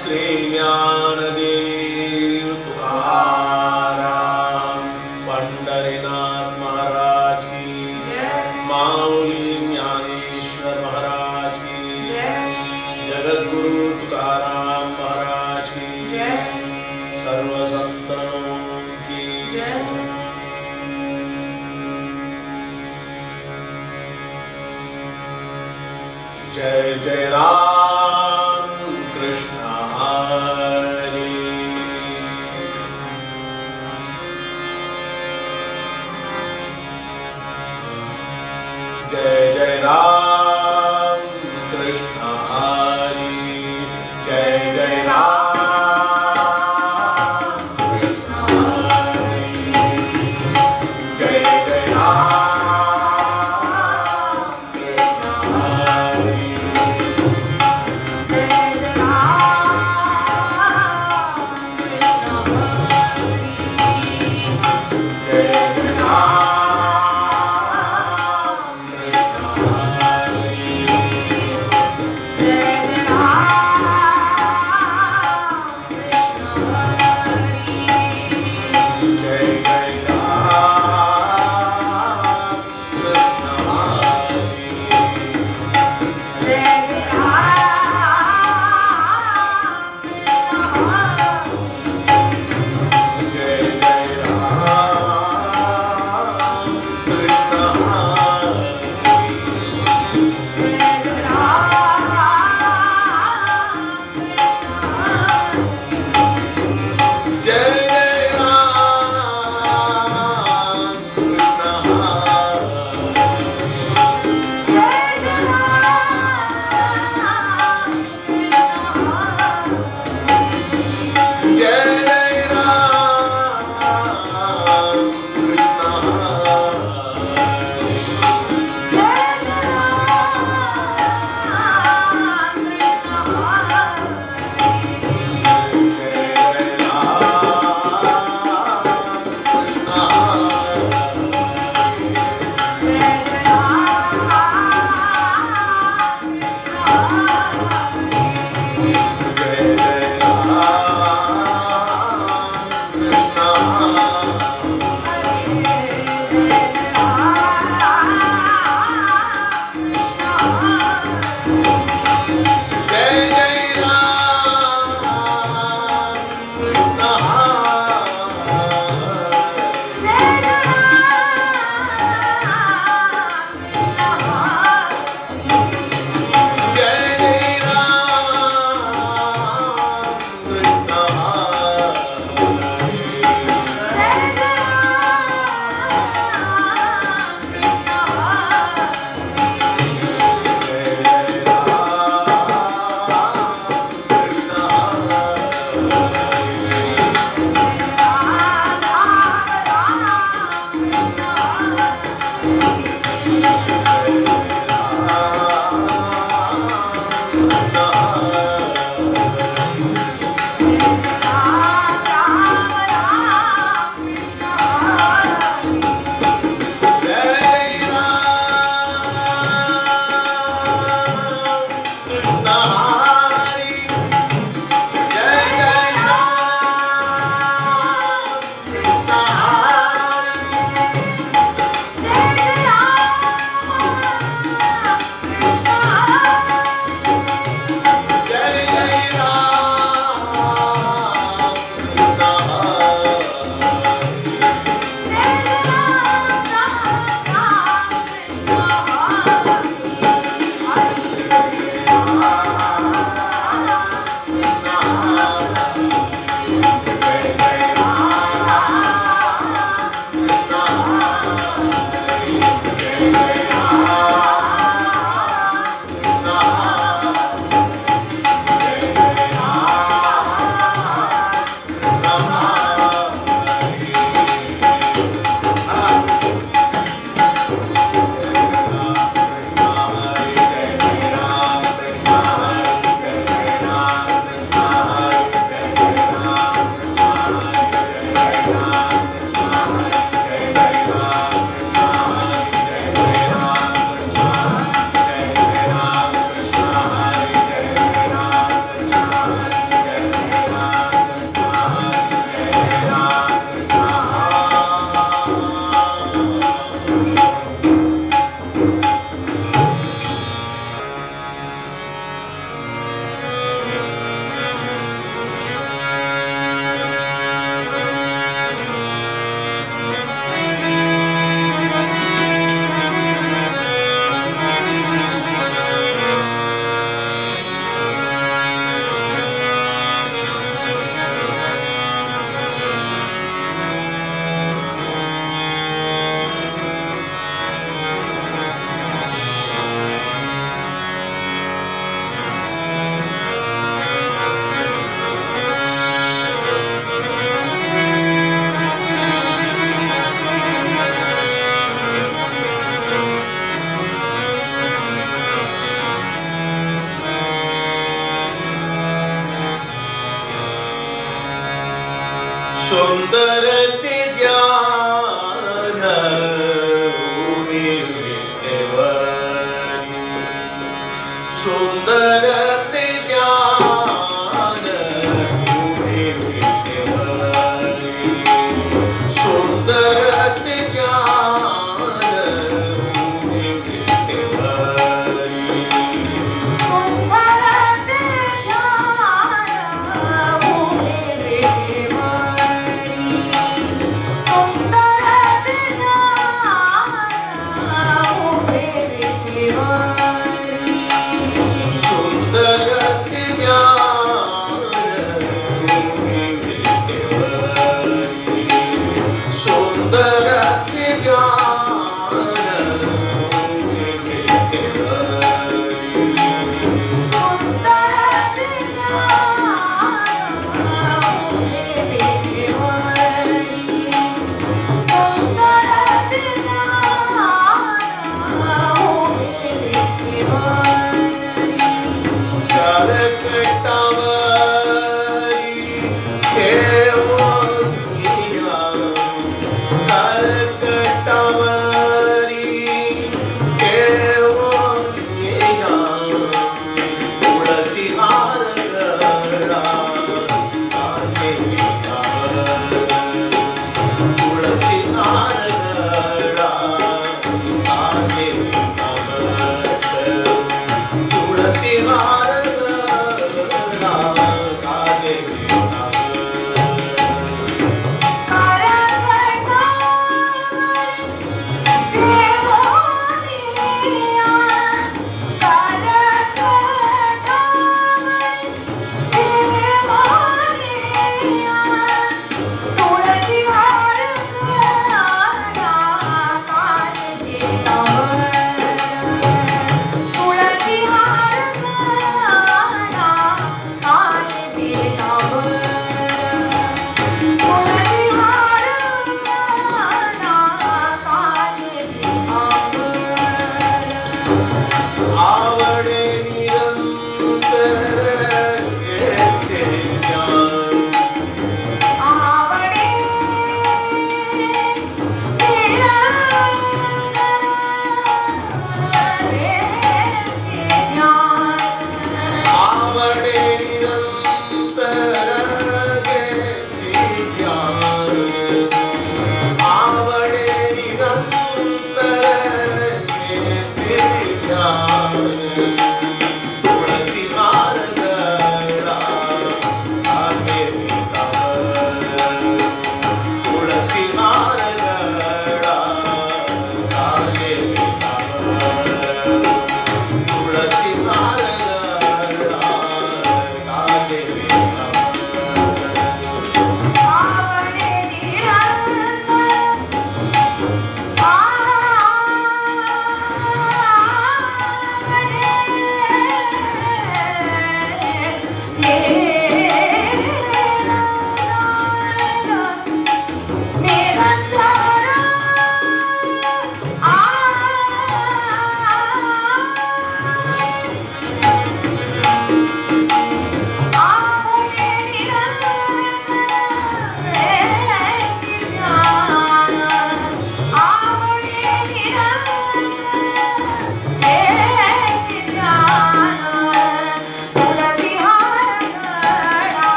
श्री ज्ञानदेव तुकाराम पंढरीनाथ महाराज की माऊली ज्ञानेश्वर महाराज की जगद्गुरु तुकाराम महाराज की सर्व संतों की जय जय राम कृष्ण हरि। जय जय राम कृष्ण हरि। जय जय राम कृष्ण हरि। जय जय राम कृष्ण हरि। सुंदर ते ध्यान भूमी विटेवरी सुंदर ते ध्यान भूमी विटेवरी सुंदर ते ध्यान भूमी विटेवरी सुंदर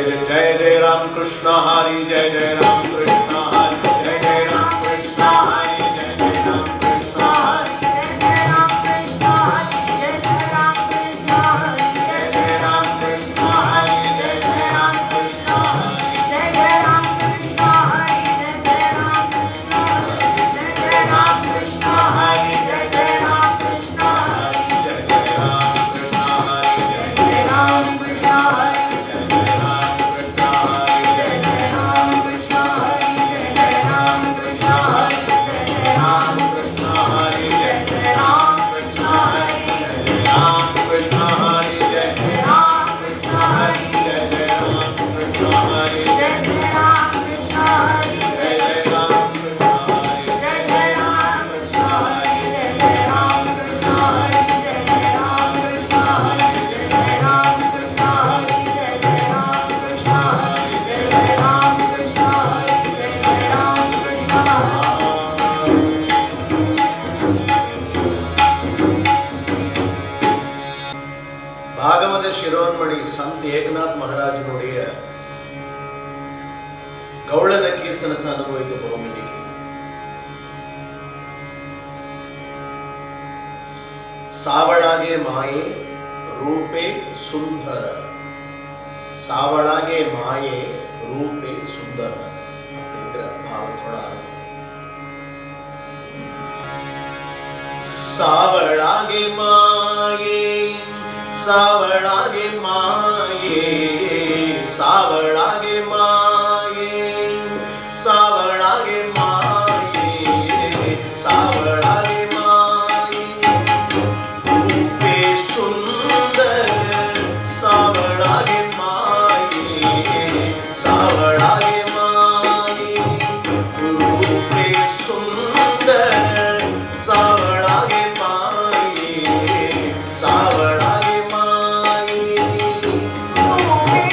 जय जय राम कृष्ण हरि जय जय राम कृष्ण हरि जय जय राम कृष्ण हरि जय जय राम कृष्ण हरि जय जय राम कृष्ण हरि जय जय राम कृष्ण हरि जय जय राम कृष्ण हरि जय जय राम कृष्ण हरि जय जय राम कृष्ण हरि जय जय राम कृष्ण हरि जय जय राम कृष्ण हरि जय जय राम कृष्ण हरि जय जय राम कृष्ण हरि जय जय राम कृष्ण हरि பாகவத சிரோன்மணி சந்த் ஏகநாத் மகாராஜனுடைய கௌளன கீர்த்தனத்தை அனுபவிக்க போறோம் இன்னைக்கு. சாவளாகே மாயே ரூபே சுந்தர, சாவளாகே மாயே ரூபே சுந்தர அப்படிங்கிற பாவத்தோட ஆரம்பம். சாவளாகே மாயே सावळागे माये, सावळागे माये, सावळागे माये, सावळागे माये, रूपे सुंदर सावळागे माये, सावळागे माये, रूपे सुंदर सावळागे माये, सावळागे रूपे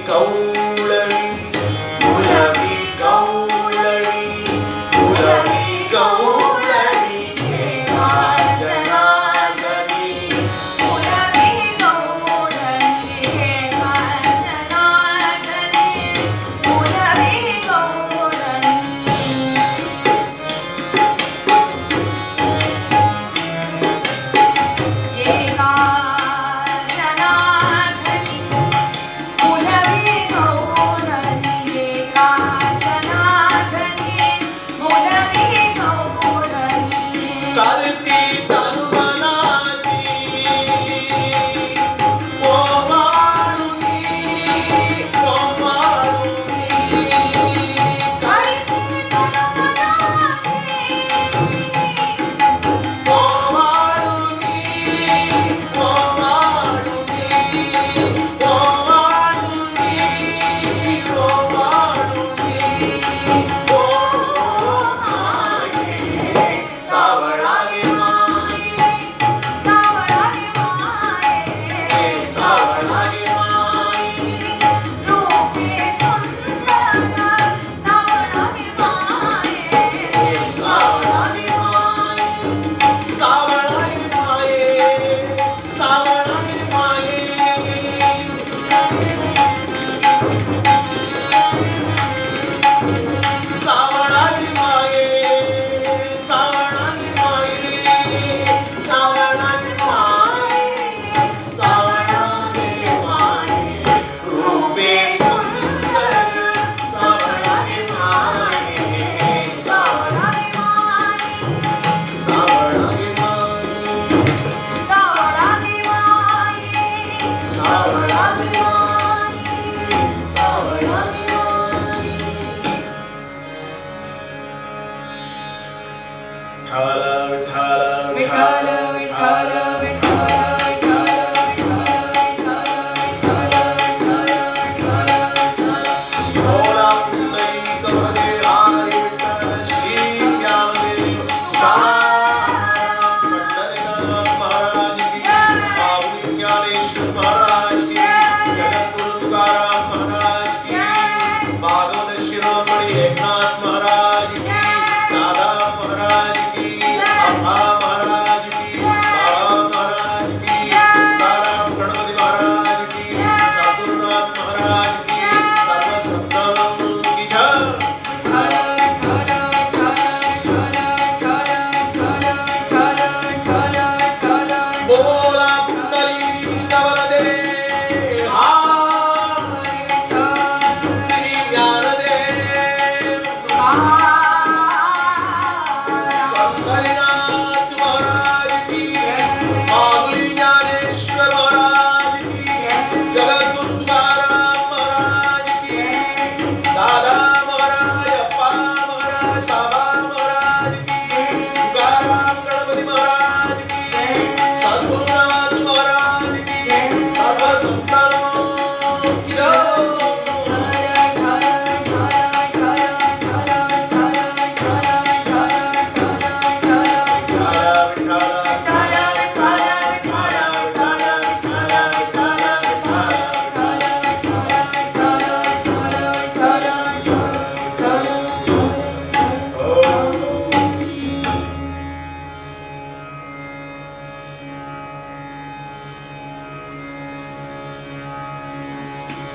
கௌளரி புலவி கௌளரி புலவி கௌளரி ஏகாஞ்சனாகரி புலவி கௌளரி ஏகாஞ்சனாகரி புலவி கௌளரி ஏகாஞ்சனாகரி புலவி கௌளரி ஏகாஞ்சனாகரி புலவி கௌளரி கருத்தி தனுமனாதி ஓமாடுனி ஓமாடுனி கருத்தி தனுமனாதி ஓமாடுனி ஓமாடுனி ஓமாடுனி ஓமாடுனி ஓமாயே சாவளாகி மாயே சாவளாகி மாயே சாவளாகி மாயே ரூபே சுந்தர சாவளாகி மாயே சாவளாகி மாயே சாவளாகி மாயே சாவளாகி மாயே சாவளாகி மாயே சாவளாகி மாயே சாவளாகி மாயே சாவளாகி மாயே ரூபே சுந்தர சாவளாகி மாயே சாவளாகி மாயே சாவளாகி மாயே சாவளாகி மாயே சாவளாகி மாயே சாவளாகி மாயே விட்டல விட்டல விட்டல भोला पुंडरी कमले हारी विठ्ठल श्री ज्ञानदेव पंढरीनाथ महाराज की बाबुली ज्ञानेश्वर महाराज की जगद्गुरु तुकाराम महाराज की भागवत शिरोमणि एकनाथ महाराज की दादा महाराज की अम्मा महाराज की बाबा महाराज की तुकाराम गणपति महाराज की सद्गुरुनाथ महाराज की सर्व संतों की जय बोला पुंडली कवरदे श्री ज्ञानदेव पंढरीनाथ महाराज की बाबुली ज्ञानेश्वर महाराज की जगद्गुरु तुकाराम महाराज की दादा महाराज अप्पा महाराज बाबा महाराज की तुकाराम गणपति महाराज की सद्गुरुनाथ महाराज की सर्व संतों की जय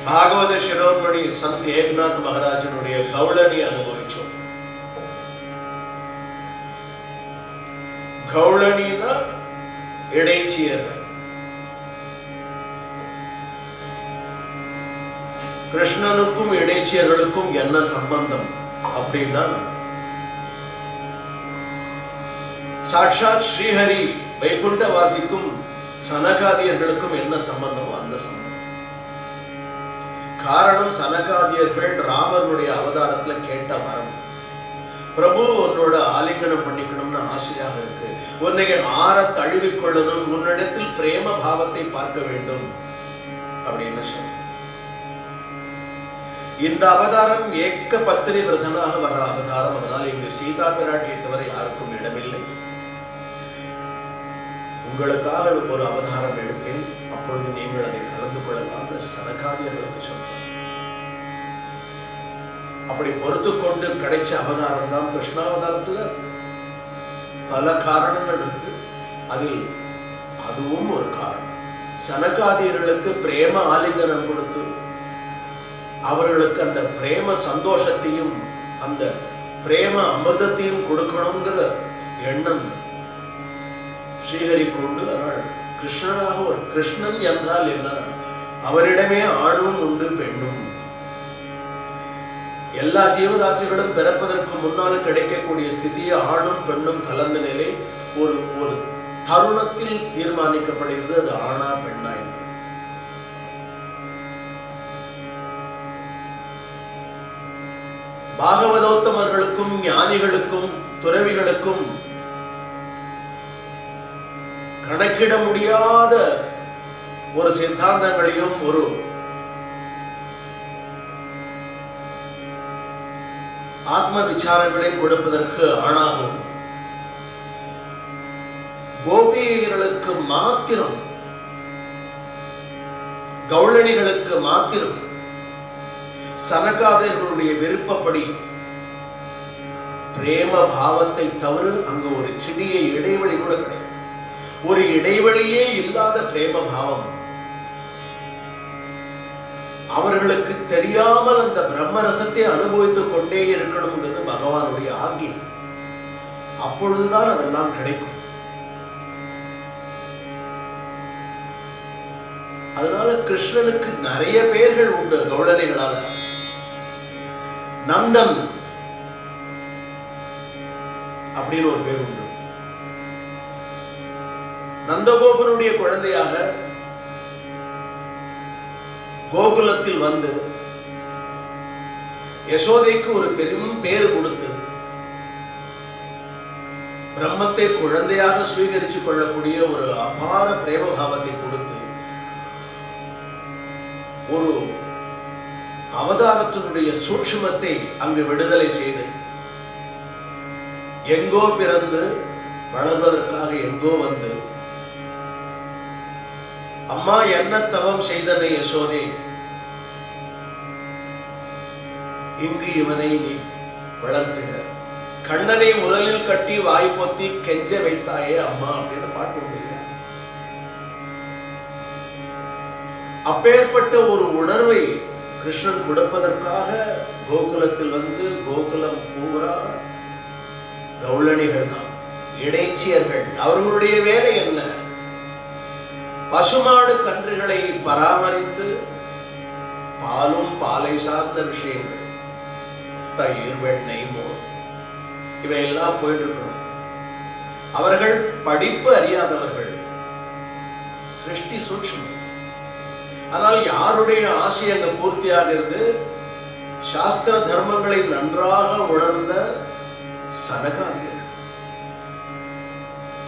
ഭാഗവത ശിരോമണി സന്ത് ഏകനാഥ് മഹാരാജനുடைய கௌளனி அனுபவிச்சோம். கௌளனினா இடைச்சியர். கிருஷ்ணனுக்கும் இடைச்சியர்களுக்கும் என்ன சம்பந்தம் அப்படின்னா சாட்சாத் ஸ்ரீஹரி வைகுண்டவாசிக்கும் சனகாதியர்களுக்கும் என்ன சம்பந்தமோ அந்த சம்பந்தம். காரணம் சனகாதியர்கள் ராமனுடைய அவதாரத்துல கேட்ட வரம், பிரபு உன்னோட ஆலிங்கனம் பண்ணிக்கணும்னு ஆசையாக இருக்கு, உன்னை ஆற தழுவிக்கொள்ளணும், உன்னிடத்தில் பிரேம பாவத்தை பார்க்க வேண்டும் அப்படின்னு சொன்ன. இந்த அவதாரம் ஏக்க பத்தினி விரதனாக வர்ற அவதாரம். அதனால் இங்கு சீதா பிராட்டியை தவிர யாருக்கும் இடமில்லை. உங்களுக்காக ஒரு அவதாரம் எடுப்பேன், அப்பொழுது நீங்கள் அதை கலந்து கொள்ளலாம் சனகாதியர்களுக்கு சொன்னார். அப்படி பொறுத்து கொண்டு கிடைச்ச அவதாரம் தான் கிருஷ்ணாவதாரத்துல. பல காரணங்கள் இருக்கு, அதில் அதுவும் ஒரு காரணம். சனகாதியர்களுக்கு பிரேம ஆலிங்கனம் கொடுத்து அவர்களுக்கு அந்த பிரேம சந்தோஷத்தையும் அந்த பிரேம அமிர்தத்தையும் கொடுக்கணுங்கிற எண்ணம் ஸ்ரீஹரி கொண்டு, அதனால் கிருஷ்ணனாக ஒரு கிருஷ்ணன் என்றால் என்ன, அவரிடமே ஆணும் உண்டு பெண்ணும். எல்லா ஜீவராசிகளும் பிறப்பதற்கு முன்னால் கிடைக்கக்கூடிய ஸ்திதியை ஆணும் பெண்ணும் கலந்த நிலை ஒரு ஒரு தருணத்தில் தீர்மானிக்கப்படுகிறது, அது ஆணா பெண்ணா என்று. பாகவதோத்தமர்களுக்கும் ஞானிகளுக்கும் துறவிகளுக்கும் கணக்கிட முடியாத ஒரு சித்தாந்தங்களையும் ஒரு ஆத்ம விசாரங்களையும் கொடுப்பதற்கு ஆணாகும். கோபியர்களுக்கு மாத்திரம், கௌளணிகளுக்கு மாத்திரம் சனகாதர்களுடைய விருப்பப்படி பிரேம பாவத்தை தவிர அங்கு ஒரு சிறிய இடைவெளி கூட கிடையாது. ஒரு இடைவெளியே இல்லாத பிரேம பாவம். அவர்களுக்கு தெரியாமல் அந்த பிரம்மரசத்தை அனுபவித்துக் கொண்டே இருக்கணும்ன்றது பகவானுடைய ஆக்ஞை. அப்பொழுதுதான் அதெல்லாம் கிடைக்கும். அதனால கிருஷ்ணனுக்கு நிறைய பேர்கள் உண்டு கௌளணிகளால. நந்தன் அப்படின்னு ஒரு பேர் உண்டு. நந்தகோபனுடைய குழந்தையாக கோகுலத்தில் வந்து யசோதைக்கு ஒரு பெரும் பேர் கொடுத்து பிரம்மத்தை குழந்தையாக ஸ்வீகரித்துக் கொள்ளக்கூடிய ஒரு அபார பிரேம பாவத்தை கொடுத்து ஒரு அவதாரத்தினுடைய சூட்சுமத்தை அங்கு விடுதலை செய்து எங்கோ பிறந்து வளர்வதற்காக எங்கோ வந்து, அம்மா என்ன தவம் செய்தனை யசோதே, இங்கு இவனை நீ வளர்த்திட, கண்ணனை உரலில் கட்டி வாய் பொத்தி கெஞ்ச வைத்தாயே அம்மா அப்படின்னு பாட்டு முடியல. அப்பேற்பட்ட ஒரு உணர்வை கிருஷ்ணன் கொடுப்பதற்காக கோகுலத்தில் வந்து, கோகுலம் பூரா கௌளணிகள் தான், இடைச்சியர்கள். அவர்களுடைய வேலை என்ன? பசுமாடு கன்றுகளை பராமரித்து பாலும் பாலை சார்ந்த விஷயங்கள், தயிர், வெண்ணெய், மோர், இவையெல்லாம் போயிட்டு இருக்கணும். அவர்கள் படிப்பு அறியாதவர்கள், சிருஷ்டி சூட்சுமம். ஆனால் யாருடைய ஆசை அங்க பூர்த்தியாகிறது? சாஸ்திர தர்மங்களை நன்றாக உணர்ந்த சனகாதியர்கள்.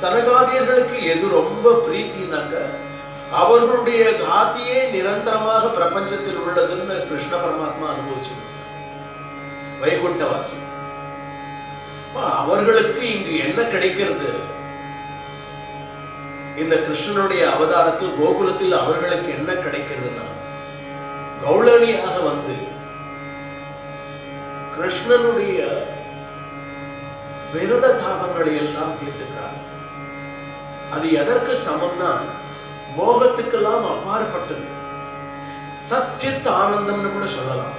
சனகாதியர்களுக்கு எது ரொம்ப பிரீத்தினாக்க, அவர்களுடைய காத்தியே நிரந்தரமாக பிரபஞ்சத்தில் உள்ளதுன்னு கிருஷ்ண பரமாத்மா அனுபவிச்சு வைகுண்டவாசி. அவர்களுக்கு இங்கு என்ன கிடைக்கிறது? இந்த கிருஷ்ணனுடைய அவதாரத்தில் கோகுலத்தில் அவர்களுக்கு என்ன கிடைக்கிறதுனா, கௌளணியாக வந்து கிருஷ்ணனுடைய விரத தாபங்களை எல்லாம் தீர்த்துக்கிறார். அது எதற்கு சமம்னா, மோகத்துக்கெல்லாம் அப்பாற்பட்டது. சச்சித் ஆனந்தம்னு கூட சொல்லலாம்.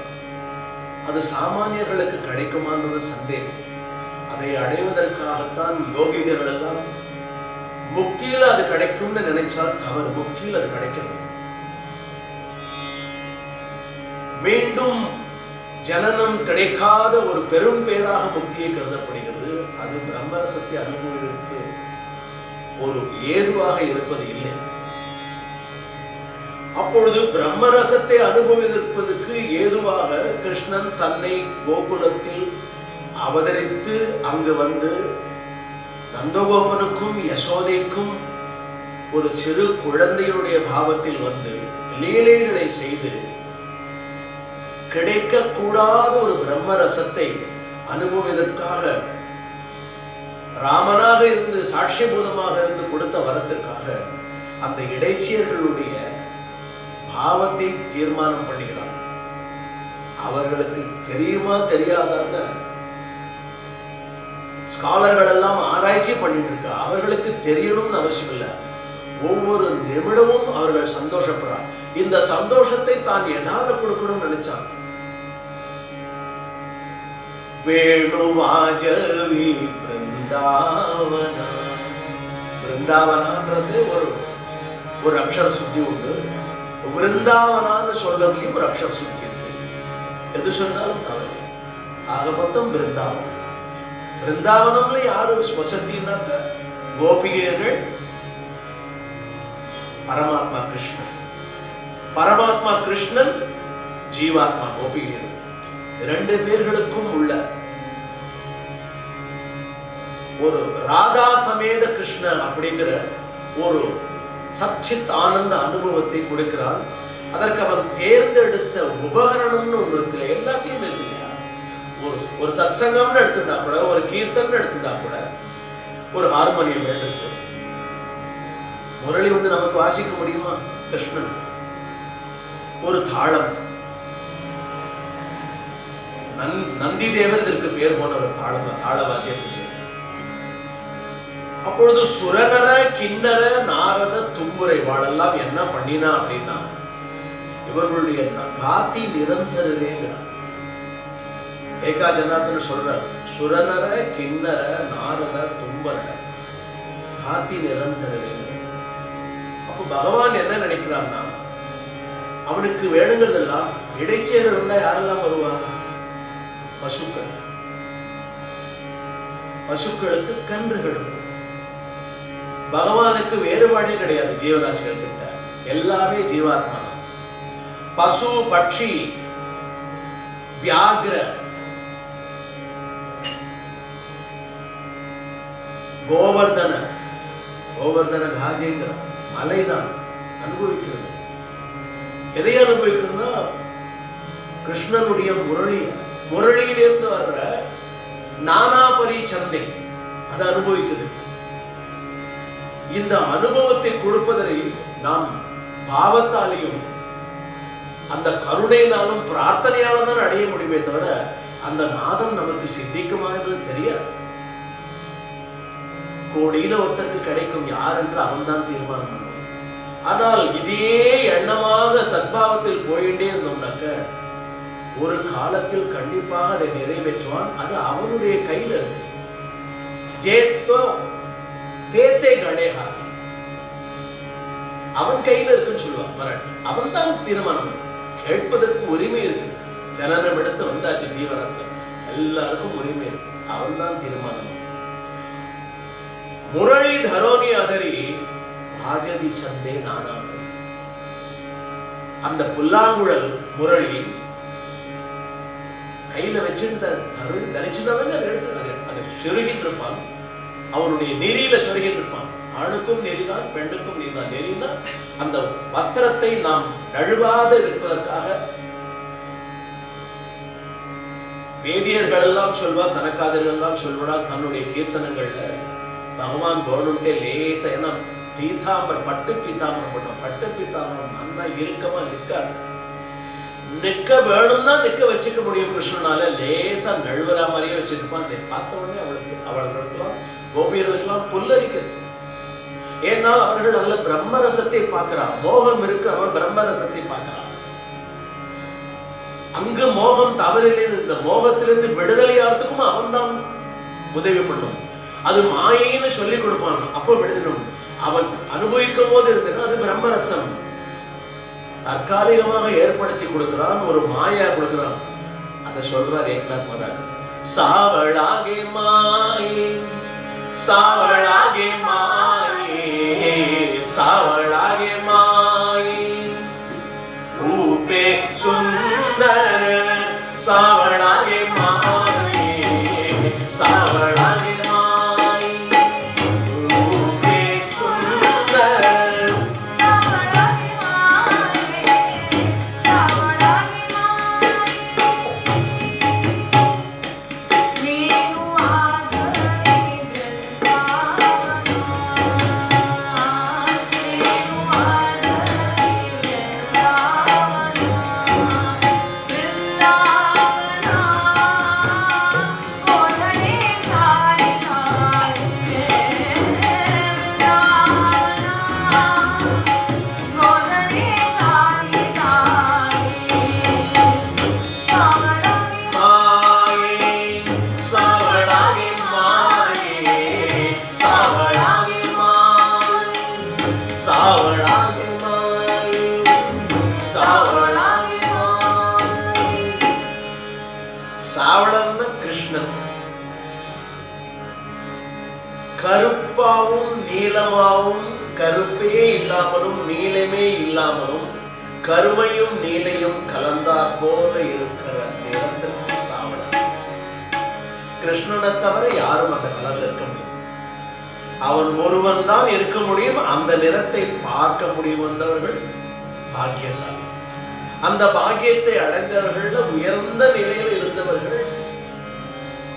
அது சாமானியர்களுக்கு கிடைக்குமான்றது சந்தேகம். அதை அடைவதற்காகத்தான் யோகிகள் எல்லாம் முக்தியில் அது கிடைக்கும்னு நினைச்சால் தவறு. முக்தியில் அது கிடைக்கிறது. மீண்டும் ஜனனம் கிடைக்காத ஒரு பெரும் பேராக முக்தியை கருதப்படுகிறது. அது பிரம்மரசத்தை அனுபவிப்பதற்கு ஒரு ஏதுவாக இருப்பது இல்லை. அப்பொழுது பிரம்மரசத்தை அனுபவிப்பதற்கு ஏதுவாக கிருஷ்ணன் தன்னை கோகுலத்தில் அவதரித்து அங்கு வந்து நந்தகோபனுக்கும் யசோதைக்கும் ஒரு சிறு குழந்தையுடைய பாவத்தில் வந்து லீலைகளை செய்து கிடைக்கக்கூடாத ஒரு பிரம்மரசத்தை அனுபவிப்பதற்காக ராமனாக இருந்து சாட்சிபூதமாக இருந்து கொடுத்த வரத்திற்காக அந்த இடைச்சியர்களுடைய பாவத்தை தீர்மானம் பண்ணுகிறார். அவர்களுக்கு தெரியுமா தெரியாதான்னு ஸ்காலர்கள் எல்லாம் ஆராய்ச்சி பண்ணிட்டு இருக்க. அவர்களுக்கு தெரியணும்னு அவசியம் இல்லை. ஒவ்வொரு நிமிடமும் அவர்கள் சந்தோஷப்படுறார். இந்த சந்தோஷத்தை தான் எதாவது கொடுக்கணும்னு நினைச்சாங்க. வேணுவாஜவி பிருந்தாவனா. பிருந்தாவனான்றது ஒரு அக்ஷர சுத்தி உண்டு. பிருந்தாவனான்னு சொல்றதுலயும் ஒரு அக்ஷர சுத்தி இருக்கு. எது சொன்னாலும் தவறு. ஆக மொத்தம் பிருந்தாவனம். பிருந்தாவனம்ல யாரு வசதினாக்க கோபிகையர்கள், பரமாத்மா கிருஷ்ணன். பரமாத்மா கிருஷ்ணன், ஜீவாத்மா கோபிகையர்கள். இரண்டு பேர்களுக்கும் உள்ள ஒரு ராதா சமேத கிருஷ்ணன் அப்படிங்கிற ஒரு சச்சித் ஆனந்த அனுபவத்தை கொடுக்கிறான். அதற்கு அவன் தேர்ந்தெடுத்த உபகரணம்னு ஒன்று இருக்குல்ல, எல்லாத்தையும் இருக்கு இல்லையா. ஒரு சத்சங்கம்னு எடுத்துட்டா கூட, ஒரு கீர்த்தன் எடுத்துட்டா கூட ஒரு ஹார்மோனியம் இருக்கு. முரளி நமக்கு வாசிக்க முடியுமா? கிருஷ்ணன். ஒரு தாளம், நந்தி தேவர் இதற்கு பேர் போனவர் தாள வாத்தியத்துக்கு. அப்பொழுது சுரநர கிண்ணற நாரத தும்புரை வாழெல்லாம் என்ன பண்ணினா அப்படின்னா, இவர்களுடைய காத்தி நிரந்தரேங்கிறார். ஏகா ஜனார்தன் சொல்றார், சுரநர கிண்ணற நாரத தும்பர காத்தி நிரந்தரேங்கிறார். அப்ப பகவான் என்ன நினைக்கிறான்னா, அவனுக்கு வேணுங்கிறதெல்லாம் இடைச்சேரா யாரெல்லாம் வருவாங்க? பசுக்கள். பசுக்களுக்கு கன்றுகளும். பகவானுக்கு வேறுபாடே கிடையாது ஜீவராசிகள் கிட்ட. எல்லாமே ஜீவாத்மா. பசு, பட்சி, வியாகிர, கோவர்தன காஜேங்கிற மலைதான் அனுபவிக்கிறது. எதை அனுபவிக்கணும்னா கிருஷ்ணனுடைய முரளியிலிருந்து வர்ற நானாபரி சந்தை அதை அனுபவிக்குது. இந்த அனுபவத்தை கொடுப்பதை நாம் பாவத்தாலையும் அந்த கருணையினாலும் பிரார்த்தனையாலும் தான் அடைய முடியுமே தவிர அந்த நாதம் நமக்கு சித்திக்குமா என்று தெரியாது. கோடியில ஒருத்தருக்கு கிடைக்கும், யார் என்று அவன் தான் தீர்மானம் பண்ணுவான். ஆனால் இதே எண்ணமாக சத்பாவத்தில் போயிட்டே இருந்தோம்னாக்க ஒரு காலத்தில் கண்டிப்பாக அதை நிறைவேற்றுவான். அது அவனுடைய கையில் இருக்கு. ஜேத்தோ தேத்தே கணேஹாதி, அவன் கையில் இருக்குன்னு சொல்லுவான் மராட்டி. அவன் தான் தீர்மானம். கேட்பதற்கு உரிமை இருக்கு. ஜனனம் எடுத்து வந்தாச்சு ஜீவராசி, எல்லாருக்கும் உரிமை இருக்கு. அவன் தான் தீர்மானம். முரளி தரோனி அதரி ராஜதி சந்தே நானாம். அந்த புல்லாங்குழல் முரளி கையில வச்சுட்டு தரிச்சுதான் அதை சொருகிட்டு இருப்பான். அவனுடைய நெறியில சொருகிட்டு இருப்பான். ஆணுக்கும் நெறிதான், பெண்ணுக்கும் நெறிதான். நெறினா அந்த வஸ்திரத்தை நாம் நழுவாத இருப்பதற்காக வேதியர்கள் எல்லாம் சொல்வார், சனக்காதர்கள் எல்லாம் சொல்வதால் தன்னுடைய கீர்த்தனங்கள்ல பகவான் கவர்மெண்டே லேசா, ஏன்னா பீதாம்பரம், பட்டு பீதாம்பரம் பண்ணோம். பட்டு பீதாம்பரம் நல்லா இறுக்கமா நிற்காது. நிக்க வேணும்னா நிக்க வச்சுக்க முடியும் கிருஷ்ணனால. லேசா நழுவுற மாதிரியே வச்சிருப்பான். அதை பார்த்த உடனே அவர்களுக்கெல்லாம் கோபியர்களுக்கெல்லாம் புல்லரிக்கிறது. ஏன்னால் அவர்கள் அதுல பிரம்மரசத்தை பார்க்கிறான். மோகம் இருக்கு, அவன் பிரம்மரசத்தை பார்க்கிறான். அங்கு மோகம் தவறில்லை. இந்த மோகத்திலிருந்து விடுதலையாகிறதுக்கும் அவன் தான் உதவி பண்ணும். அது மாயைன்னு சொல்லி கொடுப்பான். அப்போ விடுதலும் அவன் அனுபவிக்கும் போது இருந்ததுன்னா அது பிரம்மரசம். தற்காலிகமாக ஏற்படுத்தி கொடுக்கிறான், ஒரு மாயா கொடுக்கிறான். அதை சொல்றார் ஏக்நாத் மகாராஜ். சாவளாகே மாயே, சாவளாகே மாயே, சாவளாகே மாயே, ரூபே சுந்தர சாவளாகே மாயே, சாவளாகே Brindavan சாவளன்னா கிருஷ்ணன். கருப்பாவும் நீலமாவும், கருப்பே இல்லாமலும் நீலமே இல்லாமலும் கருமையும் நீலையும் கலந்தாற் போல இருக்கிற நிறத்திற்கு சாவளன். கிருஷ்ணனை தவிர யாரும் அந்த கலர்ல இருக்க முடியும். அவன் ஒருவன் தான் இருக்க முடியும். அந்த நிறத்தை பார்க்க முடியும் வந்தவர்கள் பாக்கியசாலி. அந்த பாக்கியத்தை அடைந்தவர்கள் உயர்ந்த நிலையில் இருந்தவர்கள்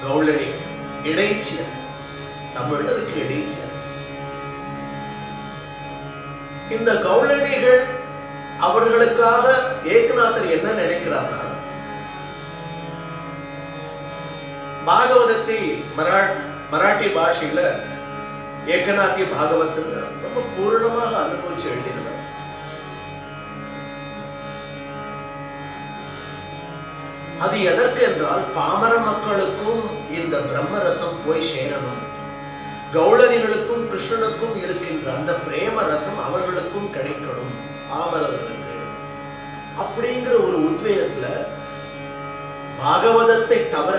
கௌளணி, இடைச்சியர். தமிழ்ல அதுக்கு இடைச்சியர். இந்த கௌளணிகள் அவர்களுக்காக ஏகநாதர் என்ன நினைக்கிறார்னா, பாகவதத்தை மராட்டி பாஷையில ஏகநாத்திய பாகவத்துல ரொம்ப பூரணமாக அனுபவிச்சு எழுதினார். அது எதற்கு என்றால், பாமர மக்களுக்கும் இந்த பிரம்மரசம் போய் சேரணும், கௌளணிகளுக்கும் கிருஷ்ணனுக்கும் இருக்கின்ற அந்த பிரேம ரசம் அவர்களுக்கும் கிடைக்கணும் பாமரர்களுக்கு அப்படிங்கிற ஒரு உத்வேகத்துல பாகவதத்தை தவிர,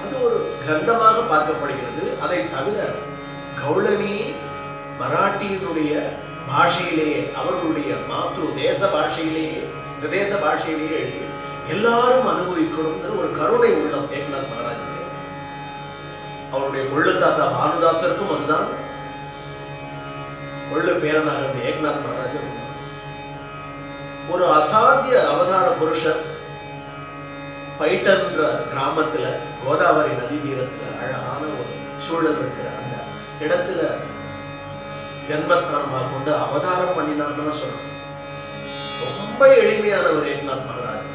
அது ஒரு கிரந்தமாக பார்க்கப்படுகிறது, அதை தவிர கௌளணி மராட்டியினுடைய பாஷையிலேயே, அவர்களுடைய மாத்ரு தேச பாஷையிலேயே, பிரதேச பாஷையிலேயே எழுதி எல்லாரும் அனுபவிக்கணுங்கிற ஒரு கருணை உள்ளம் ஏக்நாத் மகாராஜுக்கு. அவருடைய கொள்ளு தாத்தா பானுதாசருக்கும் அதுதான் கொள்ளு பேரனாக இருந்த ஏக்நாத் மகாராஜன். ஒரு அசாத்திய அவதார புருஷர். பைட்டன்ற கிராமத்துல கோதாவரி நதி தீரத்துல அழகான ஒரு சூழல் இருக்கிற அந்த இடத்துல ஜன்மஸ்தானமாக கொண்டு அவதாரம் பண்ணினார்னு சொன்னார். ரொம்ப எளிமையான ஒரு ஏக்நாத் மகாராஜ்.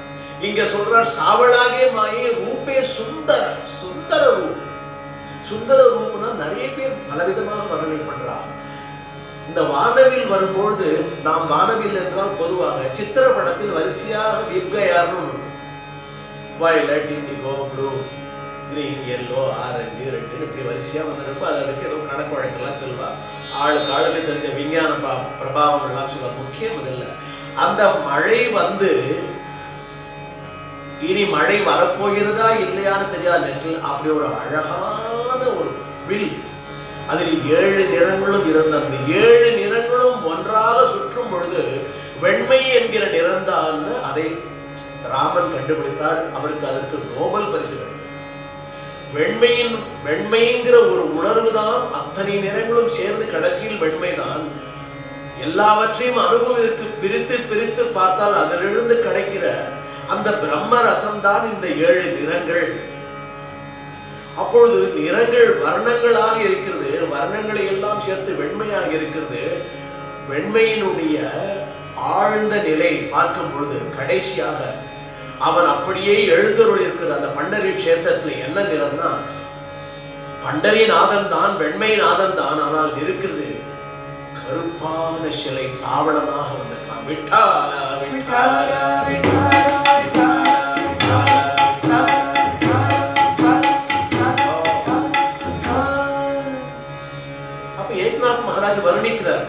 இங்க சொல்றார், சாவளாகே மாயே ரூபே சுந்தர. சுந்தர ரூப். சுந்தர ரூப்னா நிறைய பேர் பலவிதமாக வர்ணனை பண்றார். இந்த வானவில் வரும்பொழுது, நாம் வானவில் என்றால் பொதுவாக சித்திர படத்தில் வரிசையாக விப்கயார்னு violet, indigo, blue, green, yellow, orange, red இப்படி வரிசையா வந்திருக்கும். அதுக்கு ஏதோ கணக்கு வழக்கெல்லாம் சொல்லுவா. ஆளுக்கு தெரிஞ்ச விஞ்ஞான பிரபாவங்கள்லாம் சொல்லுவா. முக்கியம் இல்லை, அந்த மழை வந்து இனி மழை வரப்போகிறதா இல்லையான்னு தெரியாத நேரத்தில் அப்படி ஒரு அழகான ஒரு வில், அதில் 7 நிறங்களும் இருந்த அந்த 7 நிறங்களும் ஒன்றாக சுற்றும் பொழுது வெண்மை என்கிற நிறம்தான் அதை ராமன் கண்டுபிடித்தார். அவருக்கு அதற்கு நோபல் பரிசு கிடைத்தது. வெண்மைங்கிற ஒரு உணர்வு தான், அத்தனை நிறங்களும் சேர்ந்து கடைசியில் வெண்மைதான். எல்லாவற்றையும் அனுபவத்திற்கு பிரித்து பிரித்து பார்த்தால் அதிலிருந்து கிடைக்கிற அந்த பிரம்ம ரசம் தான் இந்த 7 நிறங்கள். அப்பொழுது நிறங்கள் வர்ணங்களாக இருக்கிறது, வர்ணங்களை எல்லாம் சேர்த்து வெண்மையாக இருக்கிறது. வெண்மையினுடைய ஆழ்ந்த நிலை பார்க்கும் பொழுது கடைசியாக அவன் அப்படியே எழுந்தருள் இருக்கிற அந்த பண்டரி கஷேத்திரத்துல என்ன நிறம்னா, பண்டரி நாதன் தான், வெண்மை நாதன் தான். ஆனால் இருக்கிறது கருப்பான சிலை, சாவளமாக வந்திருக்கான். விட்டால விட்டால அப்ப ஏக்நாத் மகாராஜ் வர்ணிக்கிறார்.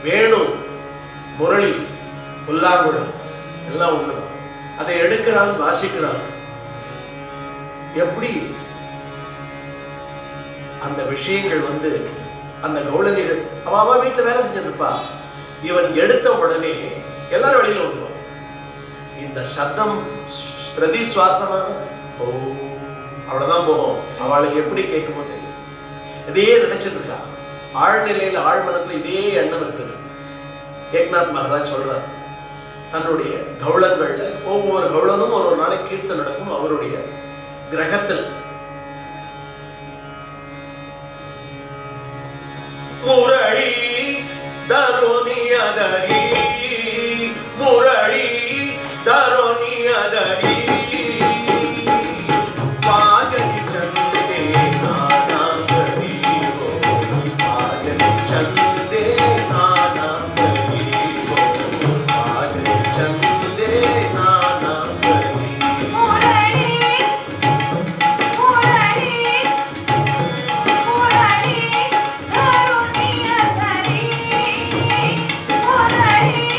வேணு, முரளி, புல்லாங்குழல் எல்லாம் உண்டு. அதை எடுக்கிறான், வாசிக்கிறான். எப்படி அந்த விஷயங்கள் வந்து அந்த கௌளணிகள் அவ வீட்டுல வேலை செஞ்சிருப்பா. இவன் எடுத்த உடனே எல்லாரும் வெளியில வந்துருவான். இந்த சத்தம் பிரதி சுவாசமாக அவ்வளவுதான் போகும். அவளுக்கு எப்படி கேட்குமோ தெரியும். இதையே நினைச்சிட்டு இருக்கா. ஆழ்நிலையில ஆழ்மனத்துல இதே எண்ணம் இருக்குது. ஏக்நாத் மகாராஜ் சொல்றார், தன்னுடைய கௌளங்கள்ல ஒவ்வொரு கௌளனும் ஒரு நாளைக்கு கீர்த்தனை நடக்கும். அவருடைய கிரகத்தில் முரளி தருணியதரி, முரளி தருணியதரி, பாஜதி சந்தே நானாம்பரி, பாஜதி சந்தே நானாம்பரி, பாஜதி சந்தே நானாம்பரி. முரளி முரளி முரளி கருணியதரி, முரளி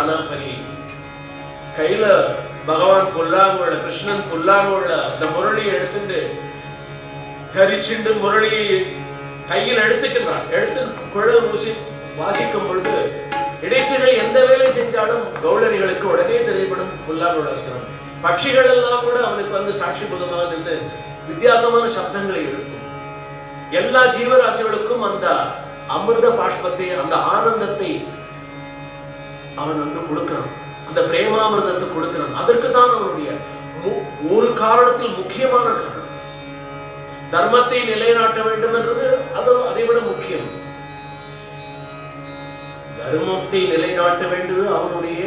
நானாபரி கையில பகவான் புல்லாங்குழல கிருஷ்ணன் புல்லாங்குழல அந்த முரளியை எடுத்துட்டு தரிச்சுண்டு முரளியை கையில் எடுத்துக்கிறான். எடுத்து குழல் ஊசி வாசிக்கும் பொழுது இடைச்சர்கள் எந்த வேலை செஞ்சாலும் கௌளரிகளுக்கு உடனே தெரியப்படும் புல்லாங்குழல். பட்சிகள் எல்லாம் கூட அவனுக்கு வந்து சாட்சிபூதமாக நின்று வித்தியாசமான சப்தங்களை இருக்கும். எல்லா ஜீவராசிகளுக்கும் அந்த அமிர்த பாஷ்பத்தை அந்த ஆனந்தத்தை அவன் வந்து கொடுக்கிறான். அந்த பிரேமாமிர்தத்தை கொடுக்கிறான். அதற்கு தான் அவனுடைய ஒரு காரணத்தில் முக்கியமான காரணம் தர்மத்தை நிலைநாட்ட வேண்டும் என்றது அதை விட முக்கியம். தர்மத்தை நிலைநாட்ட வேண்டியது அவனுடைய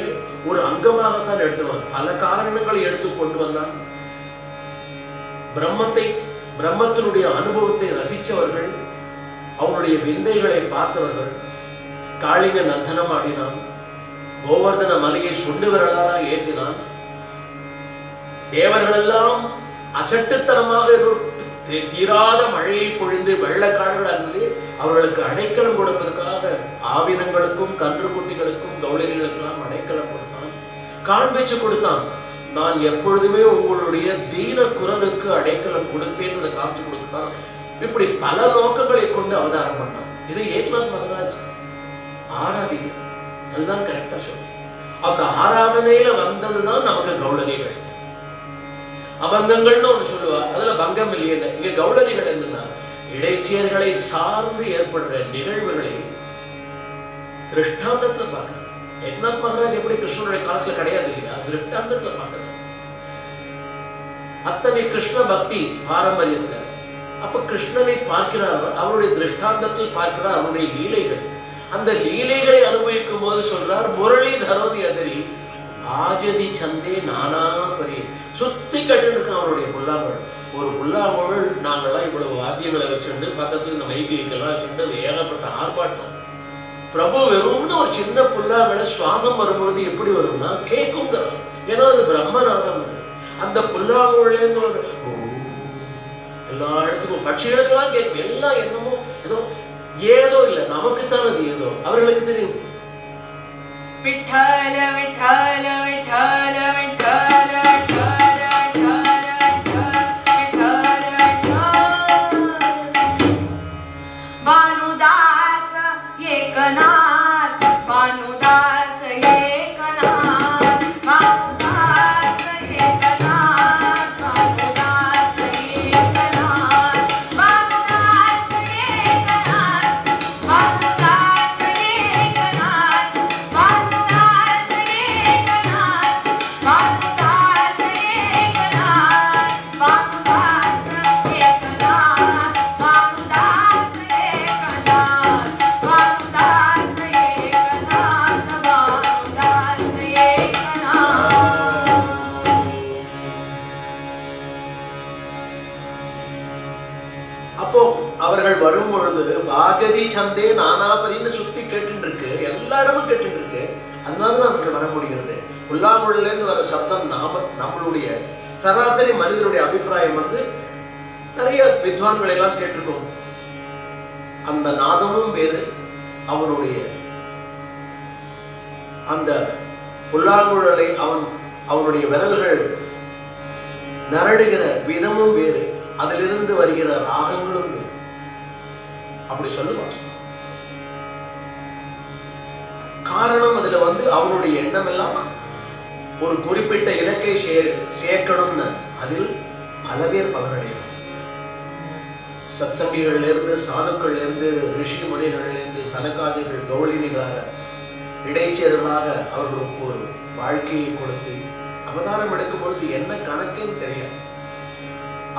ஒரு அங்கமாகத்தான் எடுத்துவான். பல காரணங்களை எடுத்து கொண்டு வந்தான். பிரம்மத்தினுடைய அனுபவத்தை ரசித்தவர்கள், அவனுடைய விந்தைகளை பார்த்தவர்கள். காளிங்க நர்த்தனம் ஆடினான். கோவர்தன மலையை சுண்டு விரலாக ஏற்றினான். தேவர்களெல்லாம் அசட்டுத்தனமாக ஏதோ தீராத மழையை பொழிந்து வெள்ளக்காடுகள் அன்பு அவர்களுக்கு அடைக்கலம் கொடுப்பதற்காக ஆவினங்களுக்கும் கன்றுக்குட்டிகளுக்கும் கௌளரிகளுக்கெல்லாம் அடைக்கலம் கொடுத்தான், காண்பிச்சு கொடுத்தான். நான் எப்பொழுதுமே உங்களுடைய தீன குரலுக்கு அடைக்கலம் கொடுப்பேன் காட்சி கொடுத்தான். இப்படி பல நோக்கங்களை கொண்டு அவதாரம் பண்ணான். இதை ஏக்நாத் மகராஜ் ஆராதிக்க, அதுதான் கரெக்டா சொல்லும். அந்த ஆராதனையில வந்ததுதான் நமக்கு கௌளரிகள். அபங்கங்கள்னு ஒன்று சொல்லுவா, அதுல பங்கம் இல்லையே. இங்க கௌளரிகள் என்னன்னா இடைச்சியர்களை சார்ந்து ஏற்படுற நிகழ்வுகளை திருஷ்டாந்தத்துல பார்க்கணும். ஏக்நாத் மகராஜ் எப்படி கிருஷ்ணனுடைய காலத்துல கிடையாது இல்லையா, திருஷ்டாந்தத்துல பார்க்கணும். அத்தனை கிருஷ்ண பக்தி பாரம்பரியத்துல அப்ப கிருஷ்ணனை பார்க்கிறார், அவருடைய திருஷ்டாந்தத்தில் பார்க்கிறார் அவருடைய லீலைகள். அந்த லீலைகளை அனுபவிக்கும் போது சொல்றார், முரளி தரோதி எதிரி ஆஜதி சந்தே நானா பரி. சுத்தி கட்டு இருக்கான் அவருடைய புல்லாங்குழல். ஒரு புல்லாங்குழல் நாங்கள்லாம் இவ்வளவு வாத்தியங்களை வச்சுட்டு பக்கத்துல இந்த மைக்கெல்லாம் வச்சுட்டு ஏகப்பட்ட ஆர்ப்பாட்டம். பிரபு வெறும்னு ஒரு சின்ன புல்லாங்குழல் சுவாசம் வரும்பொழுது எப்படி வரும்னா கேட்குங்கிறான். ஏன்னா அது பிரம்மநாதம். அந்த புல்லாங்குழல் ஒரு எல்லா இடத்துக்கும் பட்சிகளுக்கெல்லாம் கேட்கும். எல்லாம் என்னமோ ஏதோ இல்லை, நமக்குத்தான் அது ஏதோ, அவர்களுக்கு தெரியும். விட்டல விட்டல விட்டல விட்டல விட்டல பானுதாஸ் ஏகநாத் பானுதாஸ் ஏகநாத் பானுதாஸ் ஏகநாத் பானுதாஸ் ஏகநாத் பானுதாஸ் ஏகநாத் பானுதாஸ் ஏகநாத் பானுதாஸ் ஏகநாத் பானுதாஸ் ஏகநாத் பானுதாஸ் ஏகநாத் பானுதாஸ் ஏகநாத் பானுதாஸ் ஏகநாத் பானுதாஸ் ஏகநாத். அப்போ அவர்கள் வரும் பொழுது பாஜதி சந்தே நானாபரின்னு சுத்தி கேட்டு இருக்கு, எல்லா இடமும் கேட்டு இருக்கு. அதனாலதான் அவர்கள் வர முடிகிறது. புல்லாங்குழல இருந்து வர சப்தம் நம்மளுடைய சராசரி மனிதனுடைய அபிப்பிராயம் வந்து நிறைய வித்வான்களை எல்லாம் கேட்டிருக்கோம். அந்த நாதமும் வேறு, அவனுடைய அந்த புல்லாங்குழலை அவனுடைய விரல்கள் நரடுகிற விதமும் வேறு, அதிலிருந்து வருகிற ராகங்களும் வேறு. அப்படி சொல்லுவான். காரணம் அதுல வந்து அவனுடைய எண்ணம் எல்லாம் ஒரு குறிப்பிட்ட இலக்கை சேர்க்கணும்னு. அதில் பல பேர் பலனடையும். சத்சங்கிகள்ல இருந்து, சாதுக்கள்ல இருந்து, ரிஷி முனிகள்ல இருந்து, சனகாதிகள் கௌளினிகளாக இடைச்சேர்களாக அவர்களுக்கு ஒரு வாழ்க்கையை கொடுத்து அவதாரம் எடுக்கும் பொழுது என்ன கணக்குன்னு தெரியாது.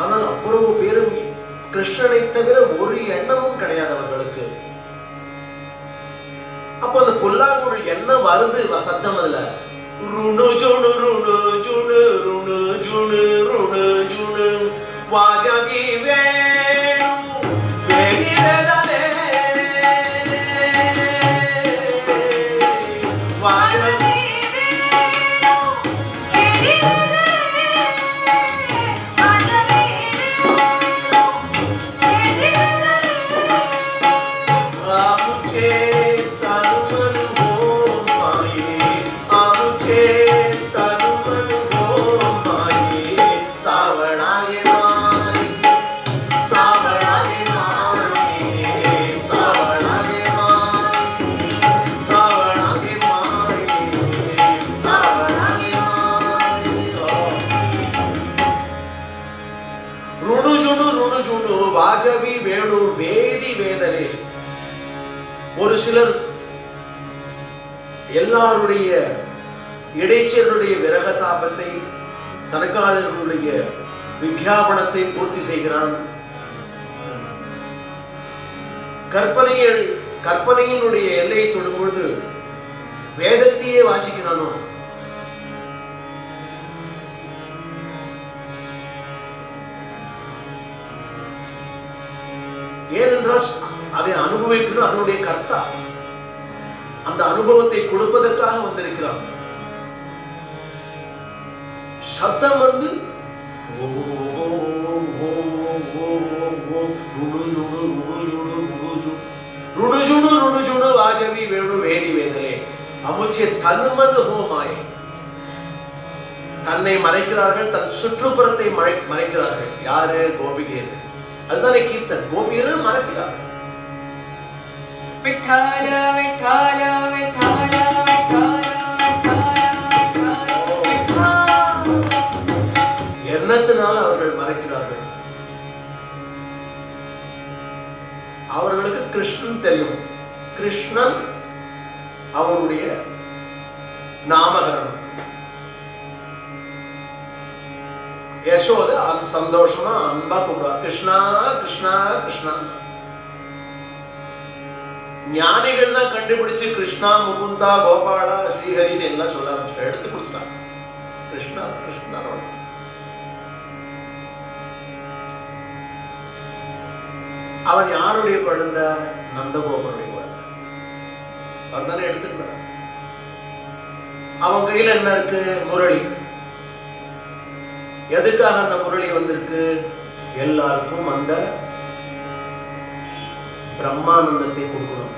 ஆனால் அவ்வளவு பேரும் கிருஷ்ணனை தவிர ஒரு எண்ணமும் கிடையாது அவர்களுக்கு. அப்ப அந்த புல்லாங்குழல் என்ன வருது சத்தம், அதுல ருணு ஜுணு ருணு ஜுணு ருணு ஜுணு ருணு ஜுணு வாஜகி வேணு வேணி வேதலே வாஜகி ஜுணு வாஜவி வேணு வேதி வேதலே. ஒரு சிலர் எல்லாருடைய இடைச்சலுடைய விரகதாபத்தை, சனகாதர்களுடைய விஞ்ஞாபனத்தை பூர்த்தி செய்கிறான். கற்பனையினுடைய எல்லையை தொடும் பொழுது வேதத்தையே வாசிக்கிறானோ. ஏனென்றால் அதை அனுபவிக்கணும், அதனுடைய கர்த்தா அந்த அனுபவத்தை கொடுப்பதற்காக வந்திருக்கிறான். சத்தம் வந்து வாஜவி வேணு வேதி வேதலே அமுச்சே தன்மது ஹோமாய். தன்னை மறைக்கிறார்கள், தன் சுற்றுப்புறத்தை மறைக்கிறார்கள். யாரு? கோபிகையர்கள். அதுதானே கீர்த்தன். கோபிகையர்கள் மறைக்கிறார்கள். விட்டல விட்டல விட்டல எண்ணத்தினால் அவர்கள் மறைக்கிறார்கள். அவர்களுக்கு கிருஷ்ணன் தெரியும். கிருஷ்ணன் அவருடைய நாமகரணம். யசோத சந்தோஷமா அன்பா கூப்பிடுவா, கிருஷ்ணா கிருஷ்ணா கிருஷ்ணா. ஞானிகள் தான் கண்டுபிடிச்சு கிருஷ்ணா முகுந்தா கோபாலா ஸ்ரீஹரின்னு எல்லாம் சொல்ல ஆரம்பிச்சு எடுத்து கொடுத்துட்டாங்க. கிருஷ்ணா கிருஷ்ணா. அவன் யாருடைய குழந்தை? நந்தகோபனுடைய குழந்தை. அவர் தானே எடுத்துட்டு வர. அவன் கையில என்ன இருக்கு? முரளி. எதுக்காக அந்த முரளி வந்திருக்கு? எல்லாருக்கும் அந்த பிரம்மானந்தத்தை கொடுக்கணும்.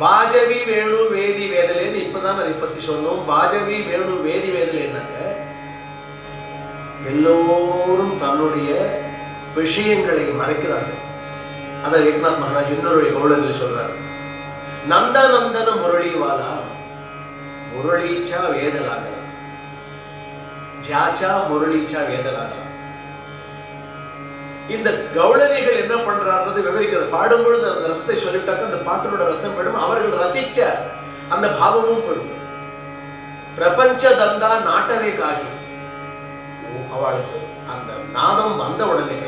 வாஜவி வேணு வேதி வேதலேன்னு இப்பதான் அதை பத்தி சொன்னோம். வாஜவி வேணு வேதி வேதலே என்னங்க? எல்லோரும் தன்னுடைய விஷயங்களை மறைக்கிறார்கள். அதை ஏக்நாத் மகாராஜ் இன்னொரு கௌளரில் சொல்றார். நந்த நந்தன முரளிவாலா முரளீச்சா வேதலாகலாம், ஜாச்சா முரளீச்சா வேதலாகலாம். இந்த கௌளரிகள் என்ன பண்றாங்க விவரிக்கிறார். பாடும்பொழுது அந்த ரசத்தை சொல்லிட்டாக்க அந்த பாட்டோட ரசம் போயிடும். அவர்கள் ரசிச்ச அந்த பாவமும் போயிடும். பிரபஞ்ச தந்தா நாட்டவே காகி. அவளுக்கு அந்த நாதம் வந்த உடனே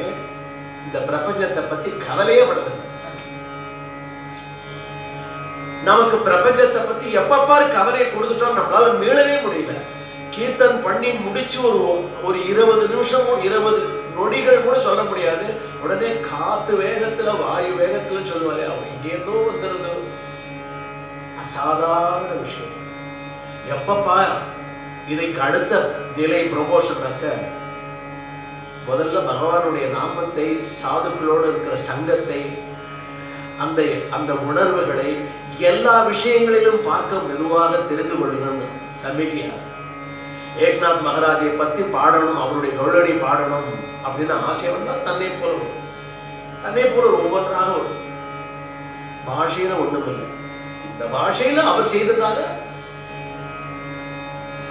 இந்த பிரபஞ்சத்தை பத்தி கவலையே படுது. நமக்கு பிரபஞ்சத்தை பத்தி எப்பப்பாரு கவலையை கொடுத்துட்டோம், நம்மளால மீளவே முடியல. கீர்த்தன் பண்ணி முடிச்சு ஒரு 20 நிமிஷம் 20 நொடிகள் கூட சொல்ல முடியாது. உடனே காத்து வேகத்துல வாயு வேகத்துல சொல்லுவாரு. அவன் இங்கேருந்தோ வந்துருந்தோ. அசாதாரண விஷயம். எப்பப்பா இதைக்கு அடுத்த நிலை ப்ரமோஷனாக்க முதல்ல பகவானுடைய நாமத்தை, சாதுக்களோடு இருக்கிற சங்கத்தை, அந்த அந்த உணர்வுகளை எல்லா விஷயங்களிலும் பார்க்க மெதுவாக தெரிந்து கொள்ளணும். சமிகையா ஏக்நாத் மகாராஜை பத்தி பாடணும், அவருடைய கௌளரி பாடணும் அப்படின்னு ஆசை வந்தால் தன்னை போல ஒவ்வொன்றாக வரும். பாஷையில ஒண்ணும் இல்லை. இந்த பாஷையில அவர் செய்ததால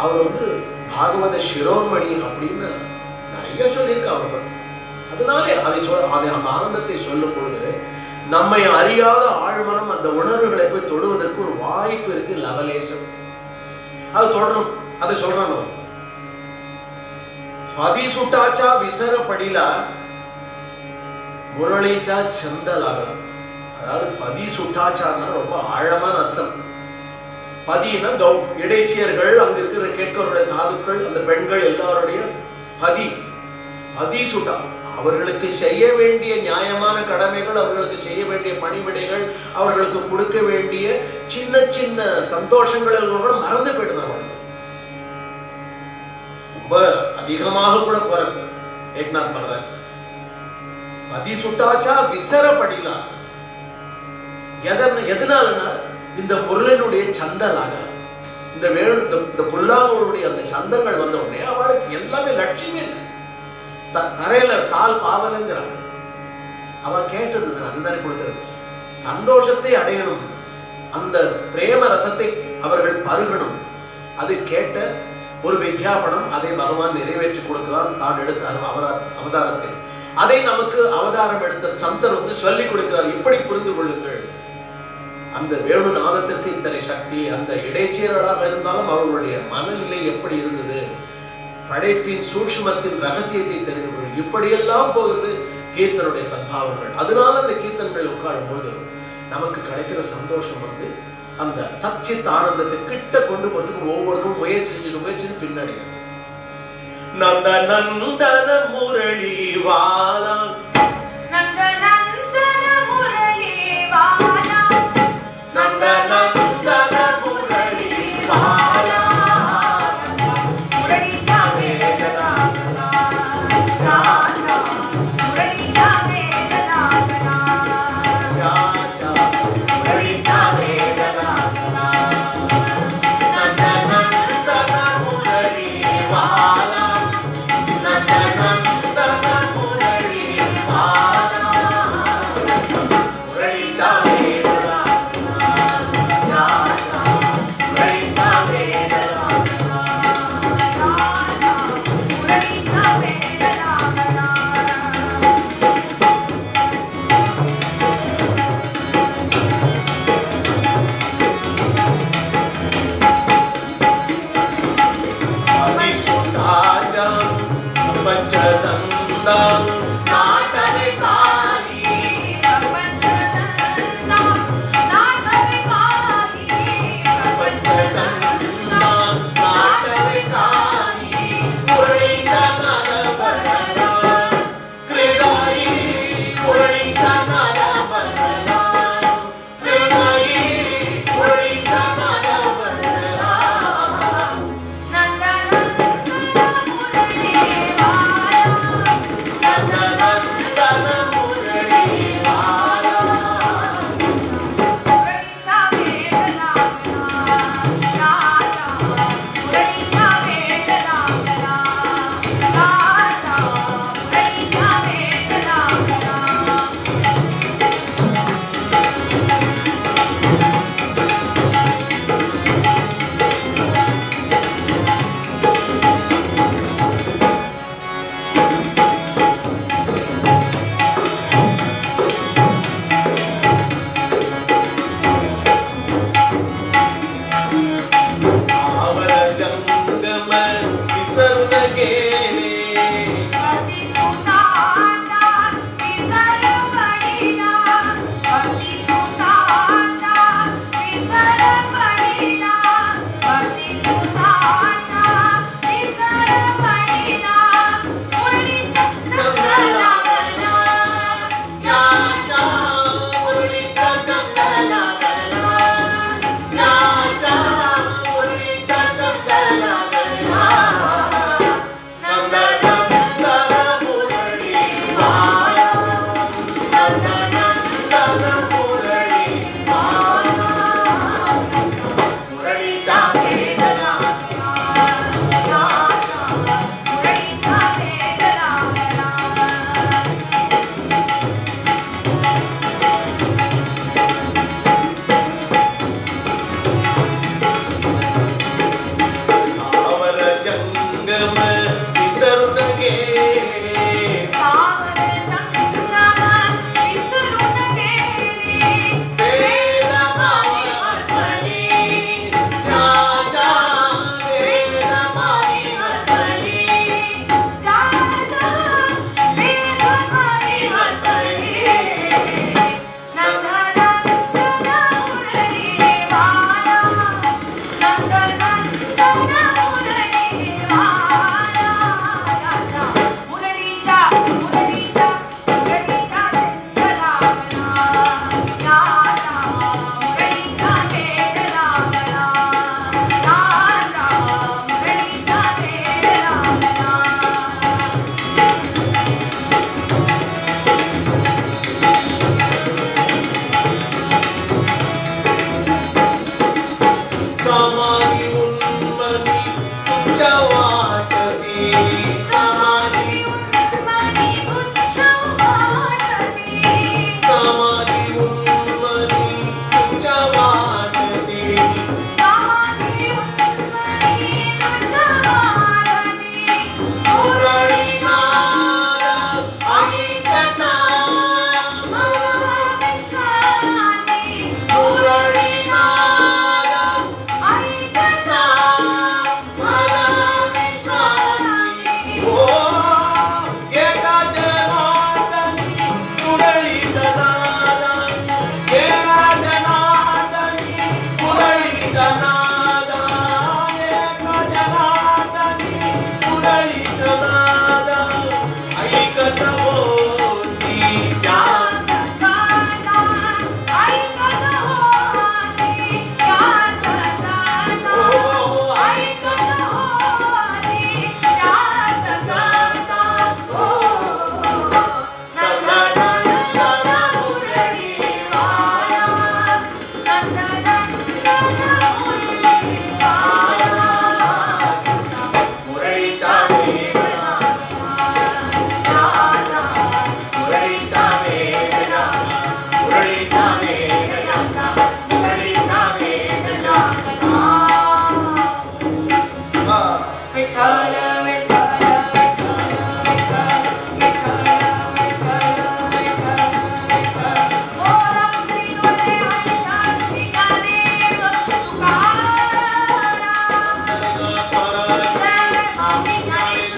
அவர் பாகவத சிரோமணி அப்படின்னு நிறைய சொல்லியிருக்க அவர் பற்றி. அதனாலே அதை அந்த ஆனந்தத்தை சொல்லும் பொழுது நம்மை அறியாத ஆழ்மனம் அந்த உணர்வுகளை போய் தொடுவதற்கு ஒரு வாய்ப்பு இருக்கு. லவலேசம் அது தொடரும். அதை சொல்றான். பதி சுட்டாச்சா விசர படிலா முரளிச்சா செந்தலாகலாம். அதாவது பதி சுட்டாச்சான்னா ரொம்ப ஆழமான அர்த்தம். பதினா இடைச்சியர்கள், அங்க இருக்கிற கேட்கவருடைய சாதுக்கள், அந்த பெண்கள் எல்லாருடைய பதி சுட்டா. அவர்களுக்கு செய்ய வேண்டிய நியாயமான கடமைகள், அவர்களுக்கு செய்ய வேண்டிய பணிவிடைகள், அவர்களுக்கு கொடுக்க வேண்டிய சின்ன சின்ன சந்தோஷங்கள் கூட மறந்து போயிடுறாங்க. ரொம்ப அதிகமாக கூட போறாங்க ஏக்நாத் மகாராஜ். பதி சுட்டாச்சா விசர படிலாம். எதனாலனா இந்த முரளினுடைய சந்தலாக இந்த புல்லாங்குடைய அந்த சந்தங்கள் வந்த உடனே அவளுக்கு எல்லாமே லட்சியமே இல்லை. தரையில கால் பாவலங்கிறான். அவ கேட்டது அதுதானே கொடுக்கிறது. சந்தோஷத்தை அடையணும், அந்த பிரேம ரசத்தை அவர்கள் பருகணும். அது கேட்ட ஒரு விஞ்ஞாபனம், அதை பகவான் நிறைவேற்றி கொடுக்கிறார் தான் எடுத்த அவதாரத்தில். அதை நமக்கு அவதாரம் எடுத்த சந்தர் சொல்லிக் கொடுக்கிறார், இப்படி புரிந்து கொள்ளுங்கள். அந்த வேணுநாதத்திற்கு இத்தனை சக்தி. அந்த இடைச்சேரலாக இருந்தாலும் அவர்களுடைய மனநிலை எப்படி இருந்தது, படைப்பின் சூட்சுமத்தின் ரகசியத்தை தெரிந்து கொள்ளும். இப்படியெல்லாம் போகிறது கீர்த்தனுடைய சத்பாவங்கள். அதனால அந்த கீர்த்தன்கள் உட்காரும் போது நமக்கு கிடைக்கிற சந்தோஷம் அந்த சச்சித் ஆனந்தத்தை கிட்ட கொண்டு போறதுக்கு ஒவ்வொருத்தரும் முயற்சி பின்னாடி நந்த நந்தன முரளி வாலா, நந்த நந்தன முரளி வாலா, நந்த நந்தன முரளி வாலா, முரளி ஜாவே கலாகலா, ராஜா முரளி ஜாவே கலாகலா, ராஜா முரளி ஜாவே கலாகலா, நந்த நந்தன முரளி வாலா, நந்த நந்தன முரளி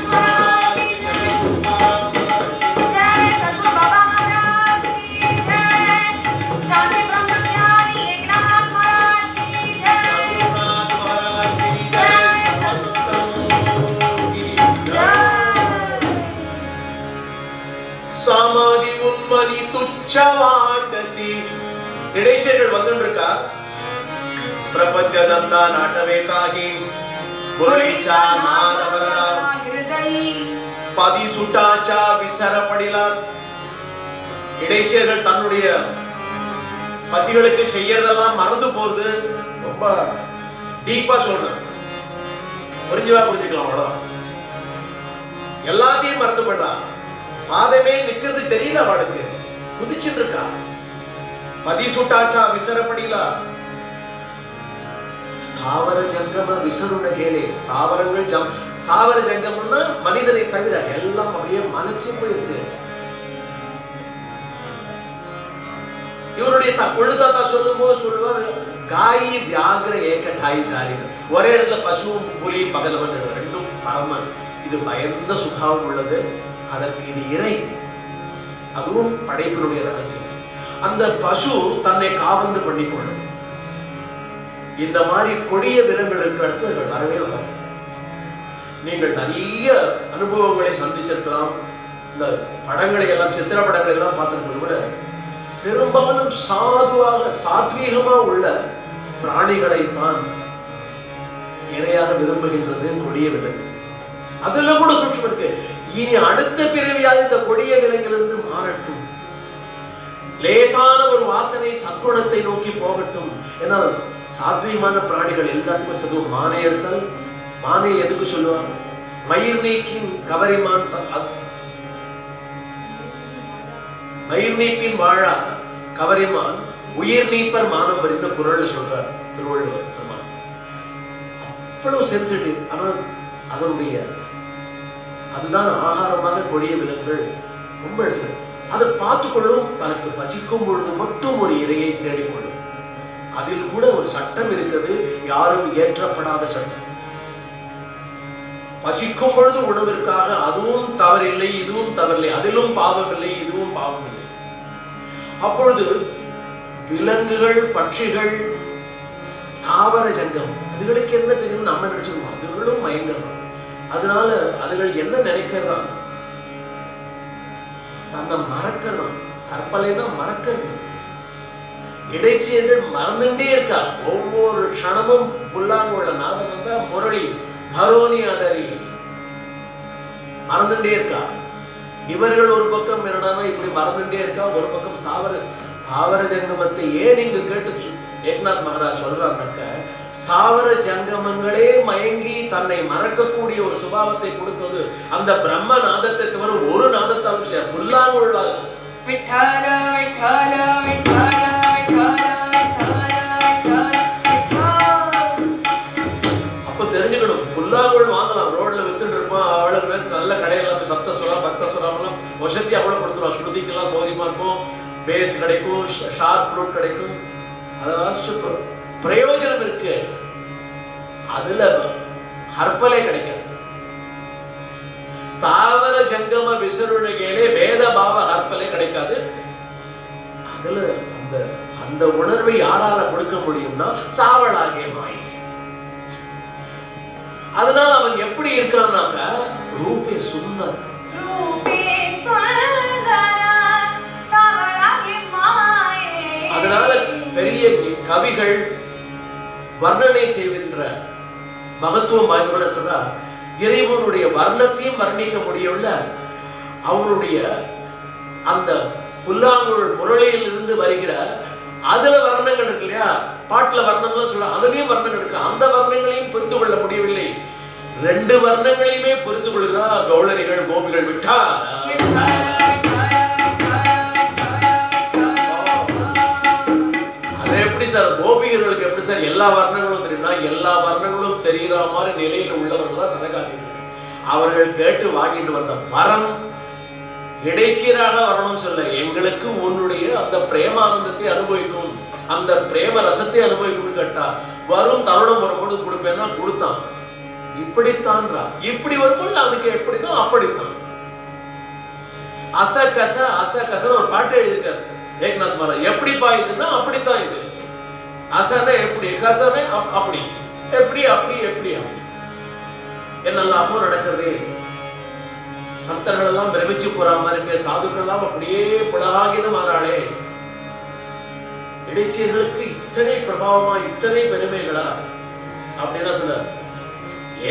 महाराज की जय। जय सद्गुरु बाबा महाराज की जय। शांति ब्रह्म ज्ञानी एकनाथ महाराज की जय। சமாதி உன்மதி துச்சவாட்டதி. இடைச்சர்கள் வந்துருக்கா ಪ್ರಪಂಚದಂತ ನಾಟಬೇಕಾಗಿ ಮುರಳಿಚಾ ಮಾನವರ பதி சுட்டாச்சா விசர படிலா. இடைச்சர்கள் தன்னுடைய பதிகளுக்கு செய்யறதெல்லாம் மறந்து போறது. ரொம்ப டீப்பா சொல்றேன், புரிஞ்சுக்கலாம், அவ்வளவுதான். எல்லாத்தையும் மறந்து பண்றா. பாதமே நிக்கிறது தெரியல அவளுக்கு, குதிச்சுட்டு இருக்கா. பதி சுட்டாச்சா விசர படிலா. ஸ்தாவர ஜங்கம விசருண கேலே. ஸ்தாவரங்கள் ஸ்தாவர ஜங்கம்னா மனிதனை தவிர எல்லாம் அப்படியே மலைச்சு போயிருக்கு. இவருடைய கொள்ளு தாத்தா சொல்லும் போது சொல்லுவார், காயி வியாகிர ஏகட்டாய் ஜாரி. ஒரே இடத்துல பசுவும் புலி பகலவன் ரெண்டும் பரம. இது பயந்த சுபாவம் உள்ளது. அதற்கு இது இறை, அதுவும் படைப்பினுடைய ரகசியம். அந்த பசு தன்னை காவந்து பண்ணிக்கொள்ளும். இந்த மாதிரி கொடிய விலங்குகளுக்கு அடுத்து அவர்கள் வரவே வராது. நீங்கள் நிறைய அனுபவங்களை சந்திச்சிருக்கலாம். இந்த படங்களை எல்லாம், சித்திர படங்களை எல்லாம் பார்த்திருப்பதை விட பெரும்பாலும் சாதுவாக சாத்வீகமா உள்ள பிராணிகளை தான் இரையாக விரும்புகின்றது கொடிய விலங்கு. அதுல கூட சூட்சம் இருக்கு. இனி அடுத்த பிறவியாக இந்த கொடிய விலங்கிலிருந்து மாறட்டும், லேசான ஒரு வாசனை சத்குணத்தை நோக்கி போகட்டும். ஏன்னா சாத்வீகமான பிராணிகள் எல்லாத்துக்கும் சொல்லுவோம். மானை எடுத்தால் மானை எதுக்கு சொல்லுவாங்க? மயிர் நீக்கின் கவரிமான், மயிர் நீப்பின் வாழா கவரிமான் உயிர் நீப்பர் மானம் வரிந்த குரல் சொல்றார் திருவள்ளுவர். அவ்வளவு சென்சிட்டிவ். ஆனால் அதனுடைய அதுதான் ஆகாரமாக கொடிய விலங்குகள் ரொம்ப எடுத்து அதை பார்த்துக்கொள்ளும். தனக்கு பசிக்கும் பொழுது மட்டும் ஒரு இரையை தேடிக்கொள்ளும். அதில் கூட ஒரு சட்டம் இருக்கிறது, யாரும் ஏற்றப்படாத சட்டம். பசிக்கும் பொழுது உணவிற்காக அதுவும் தவறில்லை, இதுவும் தவறில்லை, அதிலும் பாவம் இல்லை, இதுவும் பாவம் இல்லை. அப்பொழுது விலங்குகள், பட்சிகள், ஸ்தாவர ஜங்கம், அதுகளுக்கு என்ன தெரியும் நம்ம நினைச்சிருக்கோம். அதுகளும் மயங்கலாம். அதனால அதுகள் என்ன நினைக்கிறதான், தன்னை மறக்கலாம். கற்பலைன்னா மறக்கிறது. இடைச்சியர்கள் மறந்துட்டே இருக்கா. ஒவ்வொரு க்ஷணமும் புல்லாங்குழ நாதம் வந்தா முரளி தரோனி அதரி மறந்துட்டே இருக்கா. இவர்கள் ஒரு பக்கம் என்னன்னா இப்படி மறந்துட்டே இருக்கா, ஒரு பக்கம் ஸ்தாவர ஜங்கமத்தை ஏன் இங்கு கேட்டு ஏக்நாத் மகாராஜ் சொல்றாருனாக்க, ஸ்தாவர ஜங்கமங்களே மயங்கி தன்னை மறக்கக்கூடிய ஒரு சுபாவத்தை கொடுக்கிறது அந்த பிரம்ம நாதத்தை தவிர ஒரு நாதத்தாலும் புல்லாங்குழலாக. விட்டல விட்டல விட்டல அப்ப தெரிஞ்சுக்கணும். புல்லாங்குழல் வாங்கலாம், ரோட்ல வித்துட்டு இருப்பான். அவளுக்கு நல்ல கடையெல்லாம் சப்த சுரம் பக்த சுரம் வசதியா கூட கொடுத்துருவா. ஸ்ருதிக்கெல்லாம் சௌரியமா இருக்கும், பேஸ் கிடைக்கும், ஷார்ப் ஃப்ளூட் கிடைக்கும். அதாவது பிரயோஜனம் இருக்கு. அதுல ஹர்பலே கிடைக்காது. ஸ்தாவர ஜங்கம விசருணைகளே வேத பாவ ஹர்பலே கிடைக்காது. அதுல அந்த அந்த உணர்வை யாரால கொடுக்க முடியும்னா சாவளாகிய மாயை. அதனால அவன் எப்படி இருக்கான்னாக்க ரூபே சுந்தர். அதனால பெரிய கவிகள் வர்ணனை செய்கின்ற மகத்துவம் வாய்ந்தவர்கள் சொல்றா, இறைவனுடைய வர்ணத்தையும் வர்ணிக்க முடியல. அவனுடைய அந்த புல்லாங்குழல் முரளியில் இருந்து வருகிற அதுல வர்ணங்கள் இருக்கு இல்லையா, பாட்டுல வர்ணம்லாம் சொல்ல, அதுலயும் வர்ணங்கள் இருக்கு. அந்த வர்ணங்களையும் புரிந்து கொள்ள முடியவில்லை. ரெண்டு வர்ணங்களையுமே புரிந்து கொள்கிறா கௌளரிகள், கோபிகள். விட்டா அது எப்படி சார்? கோபிகர்களுக்கு எப்படி சார் எல்லா வர்ணங்களும் தெரியும்னா, எல்லா வர்ணங்களும் தெரிகிற மாதிரி நிலையில் உள்ளவர்கள் தான் சனகாதிகள். அவர்கள் கேட்டு வாங்கிட்டு வந்த வரம் இடைச்சீராக வரணும் சொல்ல, எங்களுக்கு உன்னுடைய அந்த பிரேமானந்தத்தை அனுபவிக்கும், அந்த பிரேம ரசத்தை அனுபவிக்கணும்னு கேட்டா, வரும் தருணம் வரும்போது கொடுப்பேன்னா கொடுத்தான். இப்படித்தான் இப்படி வரும்போது அவனுக்கு எப்படின்னா அப்படித்தான். அசகச அசகச ஒரு பாட்டு எழுதியிருக்காரு ஏக்நாத் மகாராஜ். எப்படிப்பா இதுன்னா அப்படித்தான் இது. அசனை எப்படி, கசனை அப்படி, எப்படி அப்படி எப்படி அப்படி என்னெல்லாமோ நடக்கிறது. சந்தர்கள் எல்லாம் பிரமிச்சு போற மாதிரி இருக்கு. சாதுக்கள் எல்லாம் அப்படியே புலகாகித மாறாளே. இடைச்சியர்களுக்கு இத்தனை பிரபாவமா, இத்தனை பெருமைகளா அப்படின்னா சொல்ல.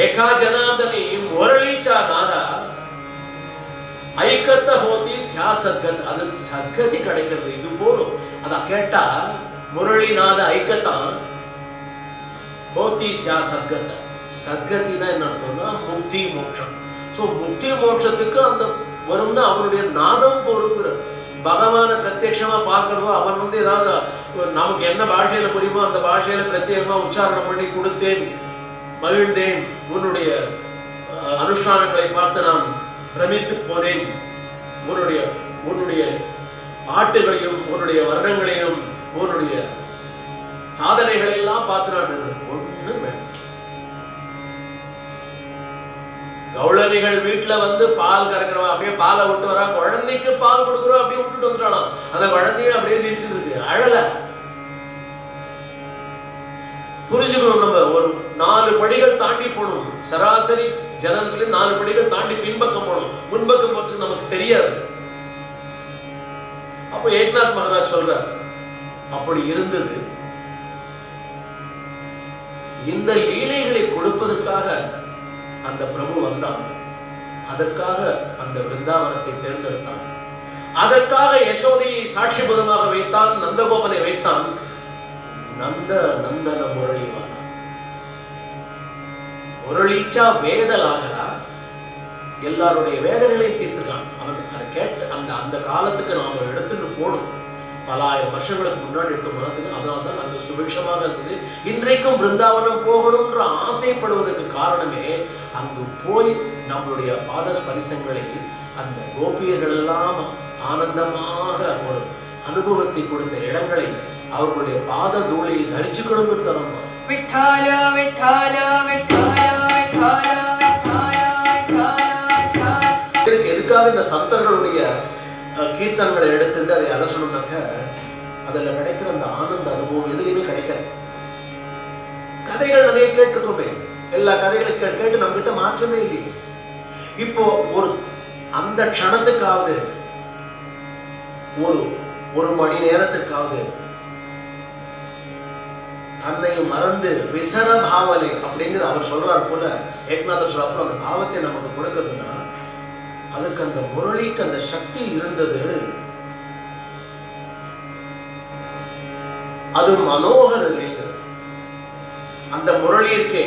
ஏகா ஜனார்தனி முரளிச்சா நாதா ஐக்கத்த ஹோதி தியா சத்கத். அது சத்கதி கிடைக்கிறது. இது போலும். அத கேட்டா முரளிநாத ஐக்கத்தான் ஹோதி தியா சத்கத். சத்கதினா என்ன அர்த்தம்னா முக்தி மோட்சம். சோ முக்தி மோட்சத்துக்கு அந்த வரும்னா அவருடைய நாதம் பொறுங்கிறது. பகவானை பிரத்யட்சமா பார்க்கறதோ, அவன் ஏதாவது நமக்கு என்ன பாஷையில புரியுமோ அந்த பாஷையில பிரத்யேகமா உச்சாரணம் பண்ணி கொடுத்தேன், மகிழ்ந்தேன், உன்னுடைய அனுஷ்டானங்களை பார்த்து நான் பிரமித்து போனேன், உன்னுடைய பாட்டுகளையும் உன்னுடைய வர்ணங்களையும் உன்னுடைய சாதனைகளை எல்லாம் பார்த்து நான் ஒண்ணு வேணும். கௌளவிகள் வீட்டுல வந்து பால் கறக்கிறவன் அப்படியே பாலை விட்டு வரா, குழந்தைக்கு பால் கொடுக்குறோம் அப்படியே விட்டுட்டு வந்துட்டானா. அந்த குழந்தையும் அப்படியே சிரிச்சுட்டு இருக்கு, அழல. புரிஞ்சுக்கணும். நம்ம ஒரு 4 படிகள் தாண்டி போகணும். சராசரி ஜனத்துல 4 படிகள் தாண்டி பின்பக்கம் போகணும். முன்பக்கம் போறதுக்கு நமக்கு தெரியாது. அப்ப ஏக்நாத் மகாராஜ் சொல்றார், அப்படி இருந்தது. இந்த லீலைகளை கொடுப்பதற்காக அந்த பிரபு வந்தான். அதற்காக அந்த விருந்தாவனத்தை தேர்ந்தெடுத்தான். அதற்காக யசோதையை சாட்சிபூதமாக வைத்தான், நந்தகோபனை வைத்தான். நந்தன முரளிவானா முரளிச்சா வேதலாகலா எல்லாருடைய வேதனைகளையும் தீர்த்துக்கான். அவன் அதை கேட்டு அந்த காலத்துக்கு நாம எடுத்துட்டு போகணும். பல ஆயிரம் வருஷங்களுக்கு முன்னாடி எடுத்து போனதுக்கு அதனால்தான் அந்த சுபிக்ஷமாக இருந்தது. இன்றைக்கும் பிருந்தாவனம் போகணும்ன்ற ஆசைப்படுவதற்கு காரணமே அங்கு போய் நம்மளுடைய பாத ஸ்பரிசங்களை அந்த கோபியர்கள் எல்லாம் ஆனந்தமாக ஒரு அனுபவத்தை கொடுத்த இடங்களை அவர்களுடைய பாத தூளியை தரிச்சுக்கணும் என்று நம்ம விட்டால விட்டால விட்டால விட்டால எதுக்காக இந்த சந்தர்களுடைய கீர்த்தனங்களை எடுத்துட்டு அதை அலசணும்னாக்க அதுல கிடைக்கிற அந்த ஆனந்த அனுபவம் எதுலையுமே கிடைக்காது. கதைகள் நிறைய கேட்டிருக்கோமே, எல்லா கதைகளும் கேட்டு நம்ம கிட்ட மாற்றமே இல்லையே. இப்போ அந்த க்ஷணத்துக்காவது ஒரு மணி நேரத்துக்காவது தன்னை மறந்து விசர பாவனை அப்படிங்கிற அவர் சொல்றாரு போல, ஏக்நாதர் சொல்ற அந்த பாவத்தை நமக்கு கொடுக்கிறதுனா அதுக்கு அந்த முரளிக்கு அந்த சக்தி இருந்தது. அது மனோகர் அந்த முரளியிற்கே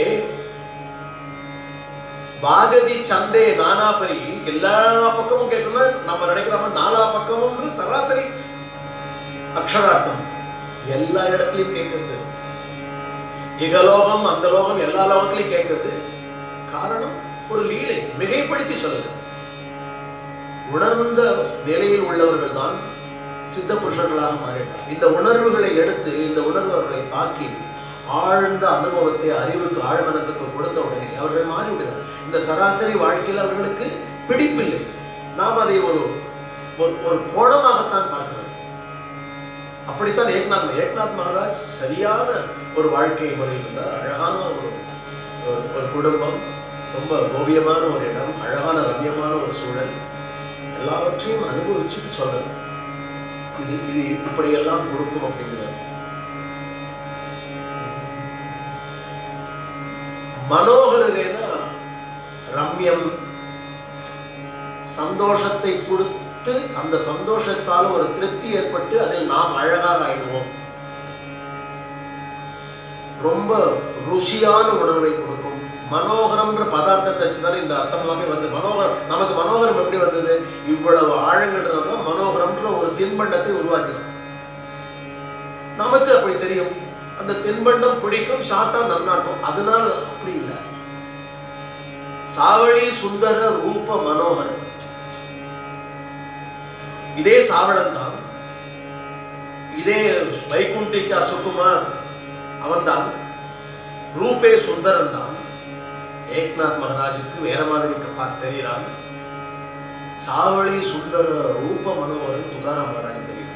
பாஜதி சந்தே நானாபரி எல்லா பக்கமும் கேட்கணும். நம்ம நினைக்கிறோம் 4 பக்கமும் சராசரி அக்ஷரார்த்தம் எல்லா இடத்துலயும் கேட்கிறது. இகலோகம் அந்த லோகம் எல்லா லோகத்திலையும் கேட்கிறது. காரணம் ஒரு லீலை, மிகைப்படுத்தி சொல்லுது. உணர்ந்த நிலையில் உள்ளவர்கள் தான் சித்த புருஷர்களாக மாறினார். இந்த உணர்வுகளை எடுத்து இந்த உணர்வுகளை தாக்கி ஆழ்ந்த அனுபவத்தை அறிவுக்கு ஆழ்மனத்துக்கு கொடுத்த உடனே அவர்கள் மாறிவிடுகிறார். இந்த சராசரி வாழ்க்கையில் அவர்களுக்கு பிடிப்பில்லை. நாம் அதை ஒரு கோணமாகத்தான் பார்க்கிறோம். அப்படித்தான் ஏக்நாத் மகாராஜ் சரியான ஒரு வாழ்க்கை முறையில் இருந்தார். அழகான ஒரு குடும்பம், ரொம்ப கோபியமான ஒரு இடம், அழகான ரம்யமான ஒரு சூழல், எல்லாவற்றையும் அனுபவிச்சுட்டு சொல்றாரு. இது இப்படியெல்லாம் கொடுக்கும் அப்படிங்கிறார். மனோகரேனா ரம்யம், சந்தோஷத்தை கொடுத்து அந்த சந்தோஷத்தால் ஒரு திருப்தி ஏற்பட்டு அதில் நாம் அழகாக ஆயிடுவோம். ரொம்ப ருசியான உணர்வை கொடுக்கும். மனோகரம்ன்ற பதார்த்தத்தை வச்சுதானே இந்த அர்த்தம் எல்லாமே வந்து மனோகரம். நமக்கு மனோகரம் எப்படி வந்தது? இவ்வளவு ஆழங்கள்ன்றதா மனோகரம்ன்ற ஒரு தின்பண்டத்தை உருவாக்கணும். நமக்கு அப்படி தெரியும், அந்த தின்பண்டம் பிடிக்கும், சாப்பிட்டா நல்லா இருக்கும். அதனால அப்படி இல்லை. சாவளி சுந்தர ரூப மனோகர், இதே சாவளன் தான், இதே வைகுண்டிச்சா சுகுமார் அவன் தான், ரூபே சுந்தரன் தான். ஏக்நாத் மகாராஜுக்கு வேற மாதிரி தெரிகிறான். சாவளி சுந்தர ரூப மனோகரன் துகாராம் மகாராஜ் தெரியும்.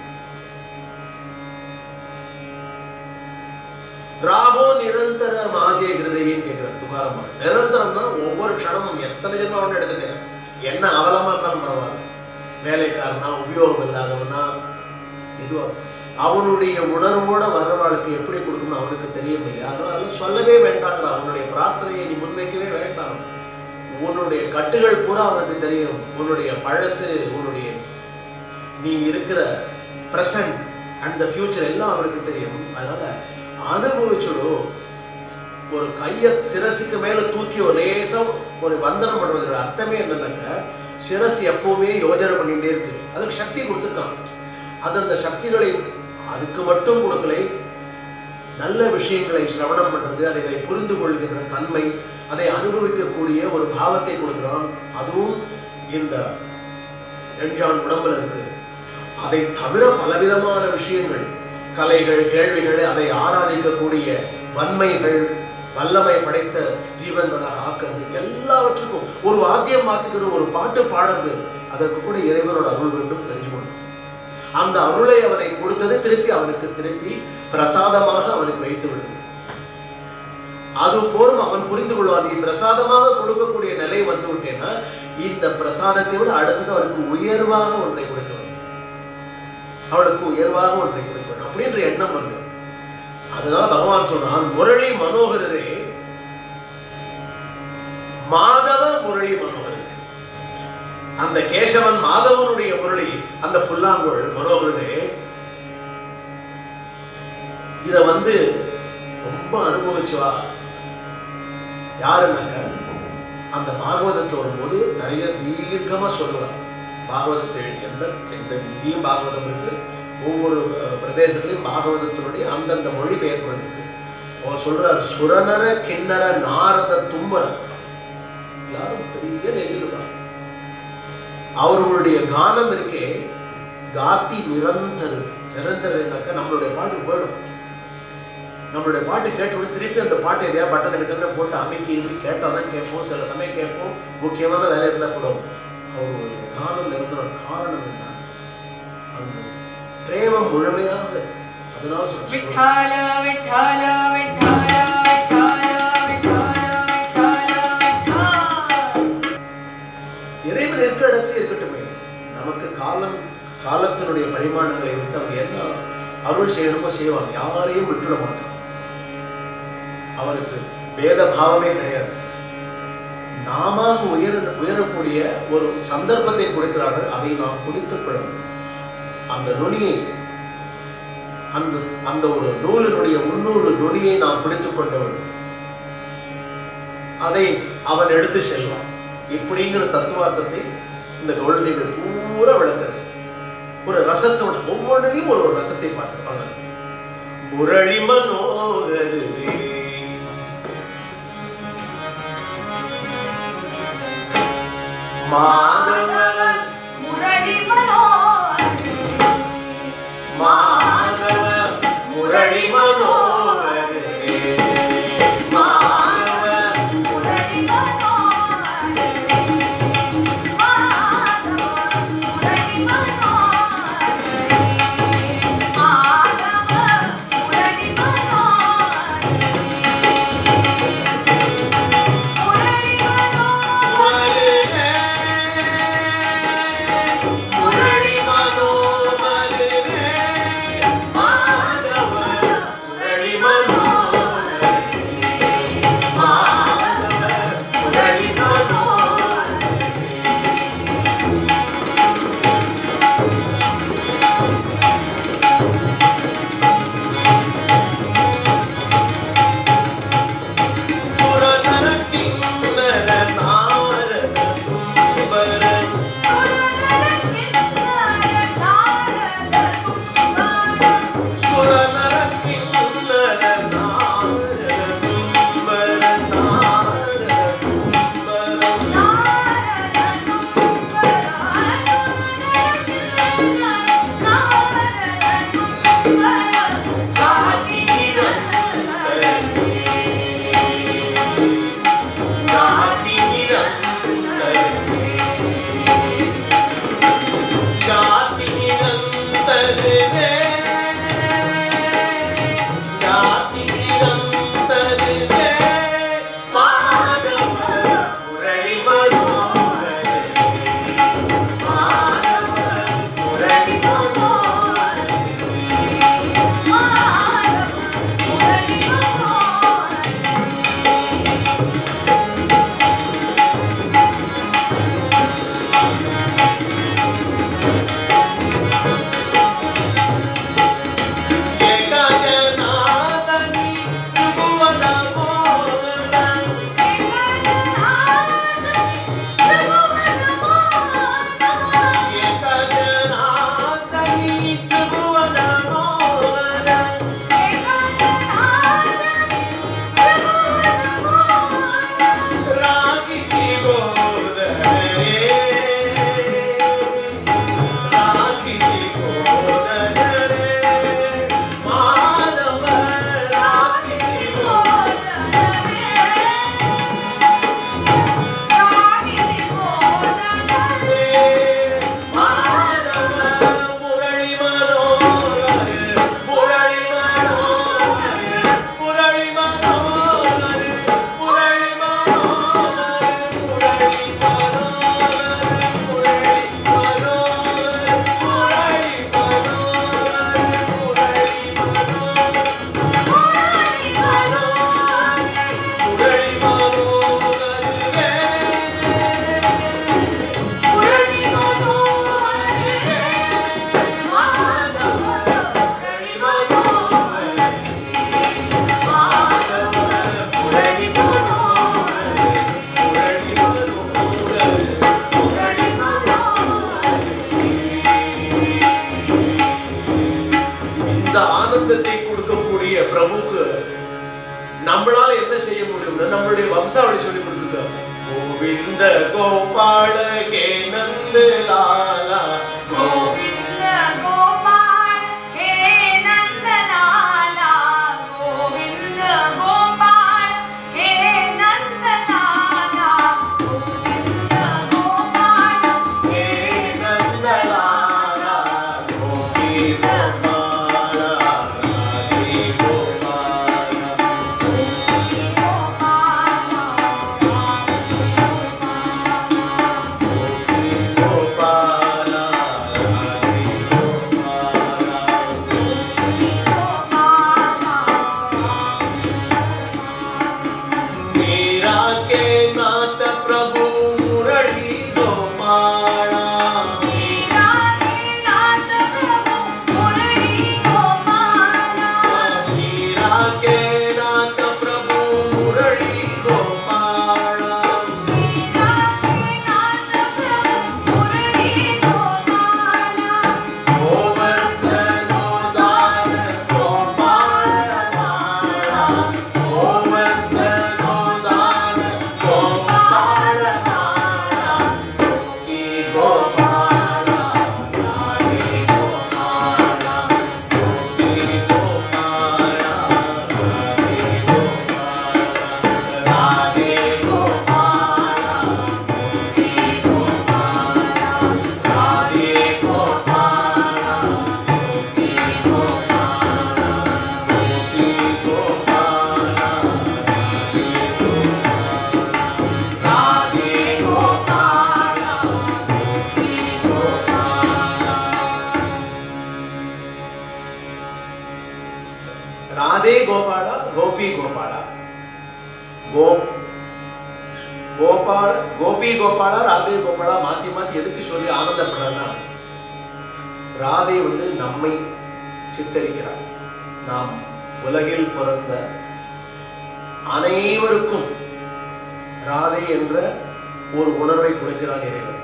ராகோ நிரந்தர மாஜே கிருதையும் கேட்கிறார் துகாராம் மகாராஜ். நிரந்தரம்னா ஒவ்வொரு க்ஷணமும் எத்தனை ஜென்மம் ஒன்று எடுக்க என்ன அவலமா இருந்தாலும் பரவாயில்ல, வேலைக்காரனா உபயோகம் இல்லாதவனா எதுவா அவனுடைய உணர்வோட வர வாழ்க்கை எப்படி கொடுக்கணும் அவனுக்கு தெரியவில்லை. அதனால சொல்லவே வேண்டாங்கிற அவனுடைய பிரார்த்தனையை நீ முன்வைக்கவே வேண்டாம். உன்னுடைய கட்டுகள் பூரா அவனுக்கு தெரியும். உன்னுடைய பழசு, உன்னுடைய நீ இருக்கிற பிரசன்ட் அண்ட் த ஃபியூச்சர் எல்லாம் அவனுக்கு தெரியும். அதனால அனுபவிச்சுடும். ஒரு கையை சிரசுக்கு மேல தூக்கி ஒரு லேசம் ஒரு வந்தனம் பண்ணுவதோட அர்த்தமே என்னன்னாக்க, சிரசு எப்பவுமே யோஜனை பண்ணிட்டே இருக்கு. அதுக்கு சக்தி கொடுத்துருக்கான். அது அந்த சக்திகளை அதுக்கு மட்டும் கொடுக்கலை, நல்ல விஷயங்களை சிரவணம் பண்றது, அதைகளை புரிந்து கொள்கின்ற தன்மை, அதை அனுபவிக்கக்கூடிய ஒரு பாவத்தை கொடுக்கிறான். அதுவும் இந்த எண்ஜான் உடம்புல இருக்கு. அதை தவிர பலவிதமான விஷயங்கள், கலைகள், கேள்விகள், அதை ஆராதிக்கக்கூடிய வன்மைகள், வல்லமை படைத்த ஜீவன்களாக ஆக்குறது, எல்லாவற்றுக்கும் ஒரு வாத்தியம் மாத்துக்கிறது, ஒரு பாட்டு பாடுறது, அதற்கு கூட இறைவனோட அருள் வேண்டும் தெரிஞ்சுக்கணும். அந்த அருளை அவனை கொடுத்தது திருப்பி அவனுக்கு திருப்பி பிரசாதமாக அவனுக்கு வைத்து விடுது. அது போலும் அவன் புரிந்து கொள்வான். நீ பிரசாதமாக கொடுக்கக்கூடிய நிலை வந்து விட்டேன்னா இந்த பிரசாதத்தை விட அடுத்தது அவனுக்கு உயர்வாக ஒன்றை கொடுக்க வேண்டும், அவனுக்கு உயர்வாக ஒன்றை கொடுக்க வேண்டும் அப்படின்ற எண்ணம் வருது. அதனால பகவான் சொல்றான், முரளி மனோகரரே, மாதவ முரளி மனோகரே. அந்த கேசவன் மாதவனுடைய முரளி, அந்த புல்லாங்குழல் மனோகரனே, இத வந்து ரொம்ப அனுபவிச்சுவா. யாருன்னாக்க அந்த பாகவதத்துல வரும்போது நிறைய தீர்க்கமா சொல்லுவார். பாகவதத்தை எந்த இங்கேயும் பாகவதம் இருக்கு, ஒவ்வொரு பிரதேசத்திலையும் பாகவதத்தினுடைய அந்தந்த மொழிபெயர்ப்புகள் இருக்கு. அவர் சொல்றார், சுரநர கிண்ணற நாரத தும்பர, எல்லாரும் பெரிய நெறியிருப்பார். அவர்களுடைய கானம் இருக்கே, காத்தி நிரந்தரு. நிரந்தரனாக்க நம்மளுடைய பாட்டு போயிடும். நம்மளுடைய பாட்டு கேட்டு திருப்பி அந்த பாட்டை எதையா பட்டனை கிட்ட போட்டு அமைக்கி கேட்டால் தான் கேட்போம். சில சமயம் கேட்போம், முக்கியமான வேலை இருந்தால் கூட. அவர்களுடைய கானம் நிரந்தர காரணம் என்ன? அந்த பிரேமம் முழுமையாக. அதனால சொல்றேன், இறைவன் இருக்க இடத்துல இருக்கட்டுமே. நமக்கு காலத்தினுடைய பரிமாணங்களை வைத்து அவங்க என்ன அருள் செய்யணுமோ செய்வாங்க. யாரையும் விட்டுட மாட்டான். அவருக்கு பேத பாவமே கிடையாது. நாம உயரக்கூடிய ஒரு சந்தர்ப்பத்தை கொடுக்கிறார்கள், அதை நாம் பிடித்துக் கொள்ளணும். அந்த நுனியை, அந்த ஒரு நூலினுடைய 300 நுனியை நாம் பிடித்துக் கொள்ள வேண்டும். அதை அவன் எடுத்து செல்வான். இப்படிங்கிற தத்துவார்த்தத்தை இந்த கௌளணிகள் பூரா விளக்குது. ஒரு ரசத்தோட ஒவ்வொன்றையும் ஒரு ரசத்தை பார்த்துப்பாங்க. முரளி மனோகரே, மாதவ முரளி மனோகரே, மாதவ முரளி மனோகரே, மாதவ முரளி மனோகரே, மாதவ முரளி மனோகரே, மாதவ முரளி மனோகரே, முரளி மனோகரே. நம்மளுடைய வம்சாவளி சொல்லி கொடுத்துருக்காங்க. கோவிந்த கோபால கே நந்த லாலா, கோவிந்த கோபால் ஹே நந்தலாலா, கோவிந்த கோபால் ஹே நந்தலாலா, கோவிந்த கோபால் ஹே நந்த லாலா, கோபி கோபால, ராதே கோபால, கோபி கோபாலா, கோபி கோபால, ராதே கோபால. கோபி கோபாலா. मीरा के नाथ प्रभु मुरली गोपाला, मीरा के नाथ प्रभु मुरली गोपाला, मीरा के नाथ प्रभु मुरली गोपाला, मीरा के नाथ प्रभु मुरली गोपाला, गोवर्धनोद्धार गोपाल माला, गोवर्धनोद्धार गोपाल माला, गोपी गोपाला, राधे गोपाला, गोपी गोपाला, राधे गोपाला, राधे गोपाला, गोपी गोपाला, राधे गोपाला, गोपी गोपाला, गोपी गोपाला, राधे गोपाला, गोपी गोपाला, கோபால கோபி கோபாலா, ராதே கோபாலா மாத்தி மாத்தி எதுக்கு சொல்லி ஆனந்தப்படுறா? ராதே வந்து நம்மை சித்தரிக்கிறார். நாம் உலகில் பிறந்த அனைவருக்கும் ராதே என்ற ஒரு உணர்வை கொடுக்கிறான் இறைவன்.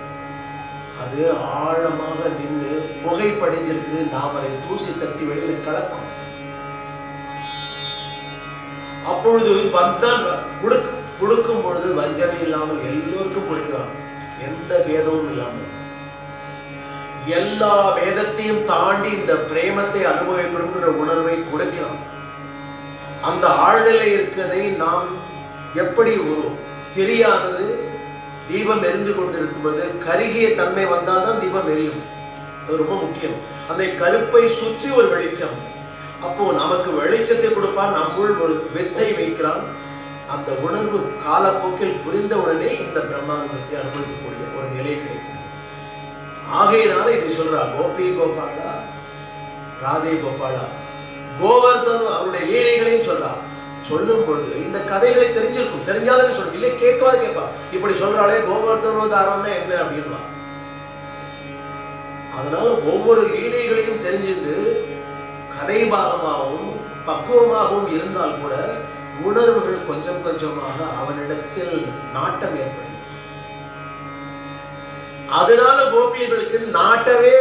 அது ஆழமாக நின்று புகை படிஞ்சிருக்கு. நாம் அதை தூசி தட்டி வெளியில கலப்போம். அப்பொழுது வந்தான் கொடுக்கும் பொழுது வஞ்சனை இல்லாமல் எல்லோருக்கும் கொடுக்கிறான். எந்த வேதமும் இல்லாமல் எல்லா வேதத்தையும் தாண்டி இந்த பிரேமத்தை அனுபவிக்கணுங்கிற உணர்வை கொடுக்கிறான். அந்த ஆழ்நிலை இருக்கிறதை நாம் எப்படி ஒரு தெரியாதது தீபம் எரிந்து கொண்டிருக்கும்போது கருகிய தன்மை வந்தால்தான் தீபம் எரியும். அது ரொம்ப முக்கியம். அந்த கருப்பை சுற்றி ஒரு வெளிச்சம். அப்போ நமக்கு வெளிச்சத்தை கொடுப்பான். நம்முள் ஒரு வித்தை வைக்கிறான். அந்த உணர்வு காலப்போக்கில் புரிந்த உடனே இந்த பிரம்மானந்தத்தை அனுபவிக்கக்கூடிய ஒரு நிலை கிடைக்கும். ஆகையினால இது சொல்றா, கோபி கோபாலா, ராதே கோபாலா. கோவர்தன் அவருடைய லீலைகளையும் சொல்றா. சொல்லும் பொழுது இந்த கதைகளை தெரிஞ்சிருக்கும். தெரிஞ்சாலே சொல்ல, இல்லை கேட்காது கேட்பா. இப்படி சொல்றாளே கோவர்தனோதாரம்னா என்ன அப்படின்வா. அதனால ஒவ்வொரு லீலைகளையும் தெரிஞ்சுட்டு கதை பாகமாகவும் பக்குவமாகவும் இருந்தால் கூட உணர்வுகள் கொஞ்சம் கொஞ்சமாக அவனிடத்தில் நாட்டம் ஏற்படுகிறது. அதனால கோபியர்களுக்கு நாட்டவே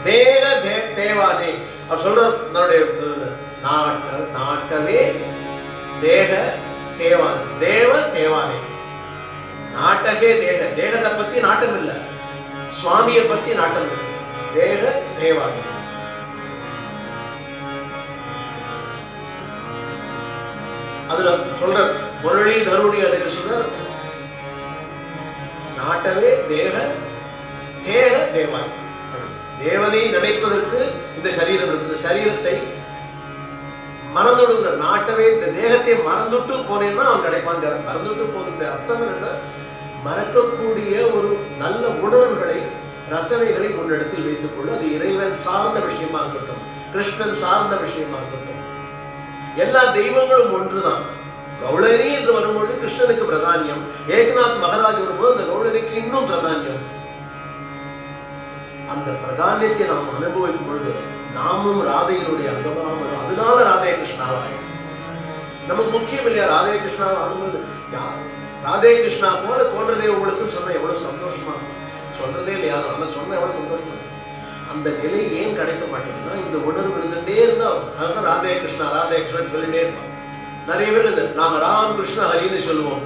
தேக தேவாதே அவர் சொல்ற நாட்டவே தேக தேவானே தேவ தேவானே. நாட்டகே தேக தேகத்தை பத்தி நாட்டம் இல்லை, சுவாமியை பத்தி நாட்டம் இருக்கு. தேக தேவானே. அதுல சொல்ற முரளி தருணி அதுக்கு சொல்ற நாட்டவே தேக தேக தேவானே. தேவனை நினைப்பதற்கு இந்த சரீரம் இருக்குது. சரீரத்தை மறந்துடுங்கிற நாட்டவே இந்த தேகத்தை மறந்துட்டு போனேன்னா அவன் கிடைப்பான். மறந்துட்டு போதுடைய அர்த்தம் என்ன? மறக்கக்கூடிய ஒரு நல்ல உணர்வுகளை ரசனைகளை உன்னிடத்தில் வைத்துக் கொள்ள. அது இறைவன் சார்ந்த விஷயமா இருக்கட்டும், கிருஷ்ணன் சார்ந்த விஷயமா இருக்கட்டும், எல்லா தெய்வங்களும் ஒன்றுதான். கௌளரி என்று வரும்பொழுது கிருஷ்ணனுக்கு பிரதானியம், ஏகநாத் மகாராஜ் வரும்போது அந்த கௌளரிக்கு இன்னும் பிரதானியம். அந்த பிரதானியத்தை நாம் அனுபவிக்கும் பொழுது நாமும் ராதையினுடைய அங்கமாக, அதனால ராதே கிருஷ்ணாவாய் நமக்கு முக்கியம் இல்லையா? ராதே கிருஷ்ணாவை அனுபவி ராதே கிருஷ்ணா போல தோன்றதே உங்களுக்கு சொன்ன எவ்வளவு சந்தோஷமா சொல்றதே இல்லையா? ஆனா சொன்ன எவ்வளவு சந்தோஷமா. அந்த நிலை ஏன் கிடைக்க மாட்டேங்குதுன்னா இந்த உணர்வு இருந்துட்டே இருந்தா. அதுதான் ராதே கிருஷ்ணா ராதே கிருஷ்ணன் சொல்லிட்டே இருப்பான். நிறைய பேர் இது நாங்க ராம் கிருஷ்ண ஹரின்னு சொல்லுவோம்.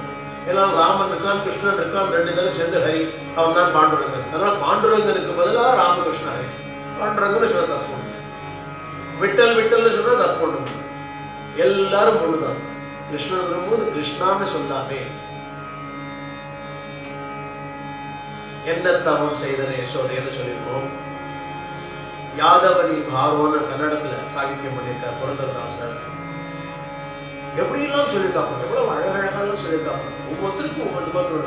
எல்லாம் ராமன் இருக்கான், கிருஷ்ணன் இருக்கான், ரெண்டு பேரும் சேர்ந்து ஹரி, அவன் தான் பாண்டுரங்கன். அதனால பாண்டுரங்கனுக்கு பதிலாக ராமகிருஷ்ண ஹரி. பாண்டுரங்கன்னு சொன்ன தப்பு ஒண்ணு, விட்டல் விட்டல்னு சொன்னா தப்பு ஒண்ணு. எல்லாரும் ஒண்ணுதான். கிருஷ்ணன் வரும்போது கிருஷ்ணான்னு சொல்லாமே. என்ன தவம் செய்தன யசோதைன்னு சொல்லியிருக்கோம். யாதவனி பாரோன்னு கன்னடத்துல சாகித்யம் பண்ணியிருக்கார் புரந்தரதாசர். எப்படியெல்லாம் சொல்லியிருக்காங்க, எவ்வளவு அழகழகாலாம் சொல்லியிருக்காங்க. ஒவ்வொருத்தருக்கும் ஒவ்வொரு விதத்தோட.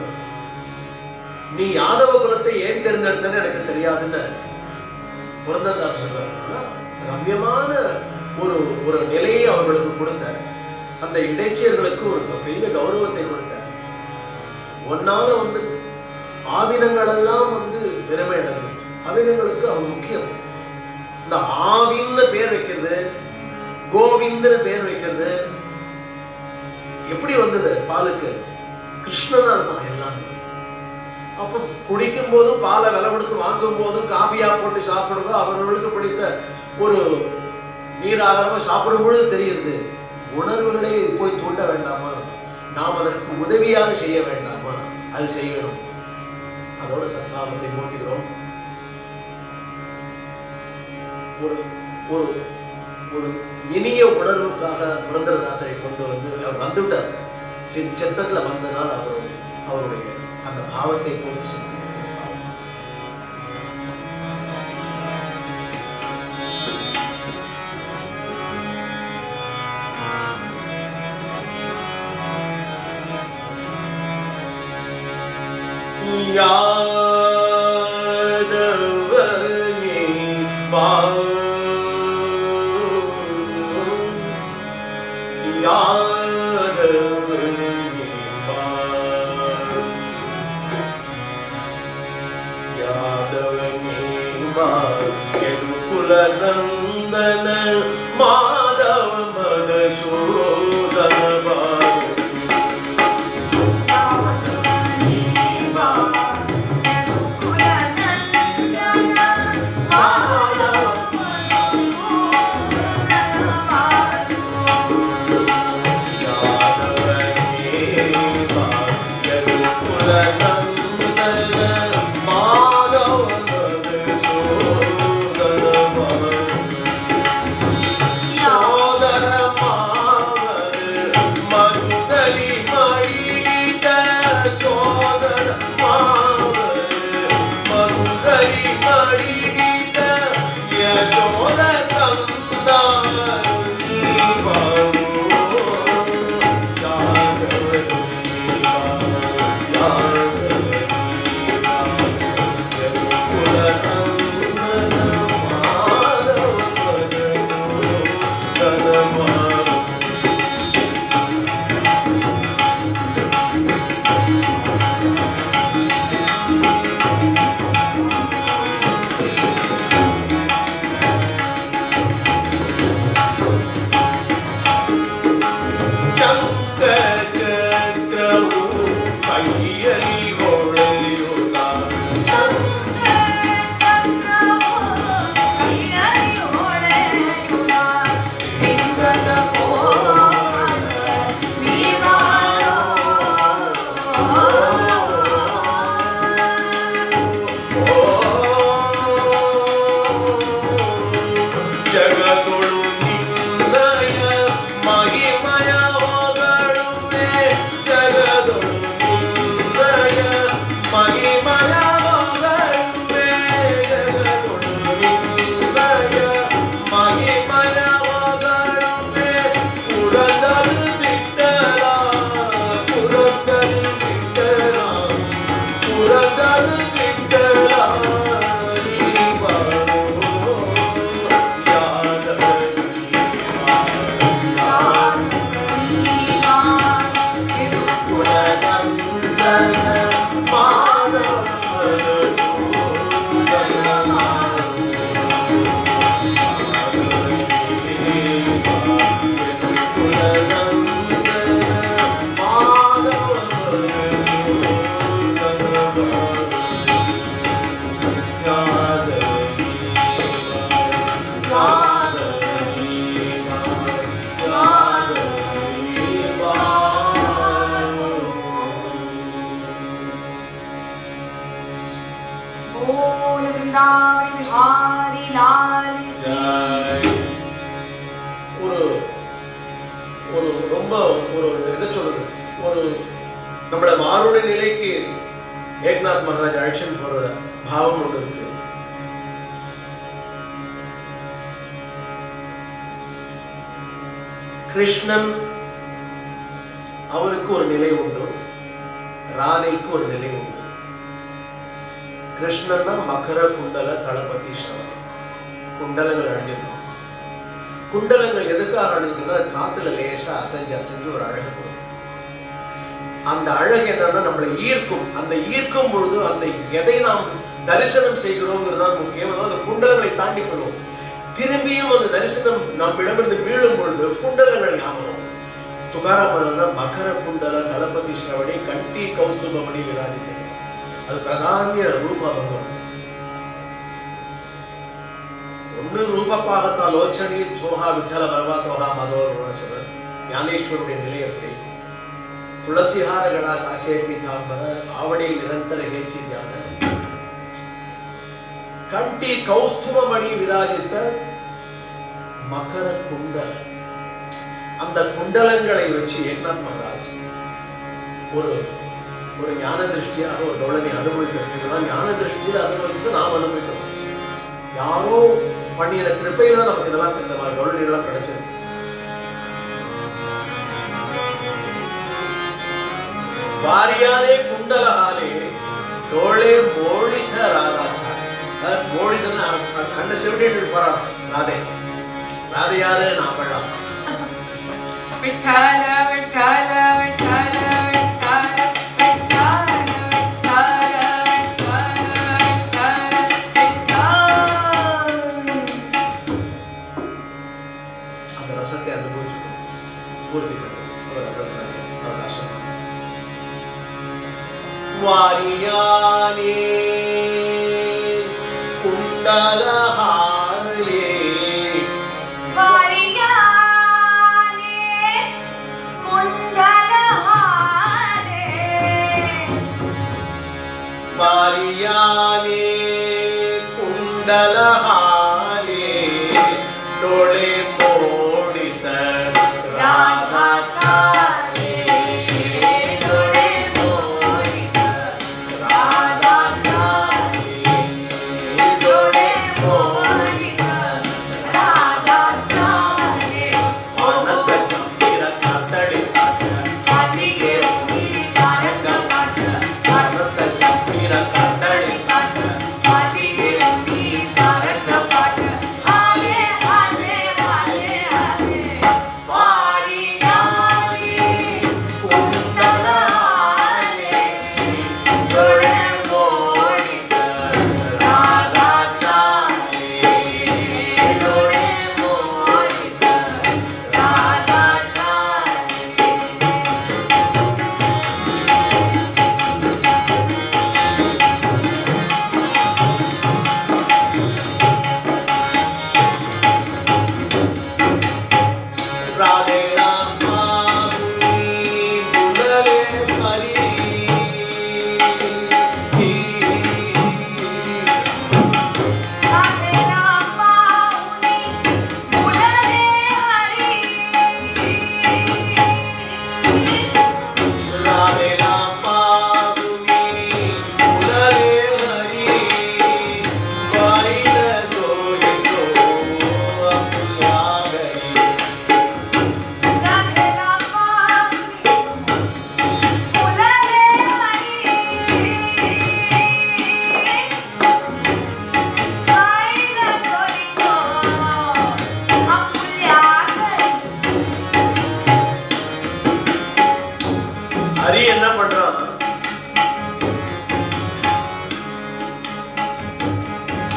நீ யாதவ குலத்தை ஏன் தேர்ந்தெடுத்தன்னு எனக்கு தெரியாதுன்னு புரந்தரதாசர் சொல்றாரு. ஆனா ரம்யமான ஒரு ஒரு நிலையை அவர்களுக்கு கொடுத்த, அந்த இடைச்சியர்களுக்கு ஒரு பெரிய கௌரவத்தை கொடுத்த, ஒன்னால வந்து ஆவினங்கள் எல்லாம் வந்து பெருமை அடைஞ்சது. ஆவினங்களுக்கு அவன் முக்கியம். இந்த ஆவின்னு பேர் வைக்கிறது, கோவிந்தன்னு பேர் வைக்கிறது எப்படி வந்தது? பாலுக்கு கிருஷ்ணனால தான் எல்லாமே. அப்ப குடிக்கும் போதும் பாலை விலை கொடுத்து வாங்கும் போதும் காஃபியா போட்டு சாப்பிடுறதோ அவர்களுக்கு பிடித்த ஒரு நீராகாரமா சாப்பிடும் பொழுது தெரியுது. உணர்வுகளை போய் தூண்ட வேண்டாமா? நாம் அதற்கு உதவியாக செய்ய வேண்டாமா? அது செய்யணும். அதோட சத்பாவத்தை மூட்டுகிறோம். ஒரு ஒரு ஒரு இனிய உணர்வுக்காக புரந்தரதாசரை கொண்டு வந்து அவர் வந்துவிட்டார். சித்தத்துல வந்தனால் அவருடைய அந்த பாவத்தை பூர்த்தி செய்ய நந்தன மாதவ மதசூதன சோதர बोल वृंदावन बिहारी लाल की ஒரு ஒரு ரொம்ப ஒரு என்ன சொல்றது ஒரு நம்மள மாறுட நிலைக்கு ஏக்நாத் மகாராஜ் அழைச்சிட்டு போற பாவம் ஒன்று இருக்கு. கிருஷ்ணன் அவருக்கு ஒரு நிலை உண்டு, ராதைக்கு ஒரு நிலை உண்டு. கிருஷ்ணன்னா மகர குண்டல தளபதி ஸ்ரவணம், குண்டலங்கள் அணிஞ்சிருக்கும். குண்டலங்கள் எதுக்காக அணிஞ்சுன்னா காத்துல லேசா அசைஞ்சு அசைஞ்சு ஒரு அழகு போகும். அந்த அழகு என்னன்னா நம்மளை ஈர்க்கும். அந்த ஈர்க்கும் பொழுது அந்த எதை நாம் தரிசனம் செய்கிறோங்கிறதுதான் முக்கியம். அந்த குண்டலங்களை தாண்டி போடுவோம். திரும்பியும் அந்த தரிசனம் நம்மிடமிருந்து மீளும் பொழுது குண்டலங்கள் ஞாபகம். துகாராமன் தான் மகர குண்டல தளபதி ஸ்ரவணி கண்டி கௌஸ்துபமணி விராஜித்தேன். அது பிரதானிய ரூபபங்கம். ஒன்னு ரூபப்பாகத்தா லோச்சனி சோஹா விட்டல பரவா தோஹா மதோர சொல்ற ஞானேஸ்வருடைய நிலை எப்படி? துளசிஹாரகளா காசே பீதாம்பர ஆவடை நிரந்தர ஹேச்சி தியான கண்டி கௌஸ்துபமணி விராஜித்த மகர குண்டல. அந்த குண்டலங்களை வச்சு ஏக்நாத் மகாராஜ் ஒரு ஒரு ஞான திருஷ்டியாக ஒரு கௌளனை அனுபவிக்கிறது. ஞான திருஷ்டியில அனுபவிச்சுட்டு நாம் அனுபவிக்கணும். யாரோ பண்ணின கிருப்பையில தான் நமக்கு இதெல்லாம் இந்த மாதிரி கௌளனிகள்லாம் கிடைச்சிருக்கு. வாரியாரே குண்டலஹாலே டோளே மோடித ராதாச்சாரி. மோடிதன்னா கண்ட சிவட்டு போறா ராதே. ராதையாரே நான் பண்ணலாம். விட்டல விட்டல விட்டல வாரியானே குண்டலஹாலே வாரியானே குண்டலஹாலே வாரியானே குண்டலஹாலே டோளே மோடித ராதாச்சாரி.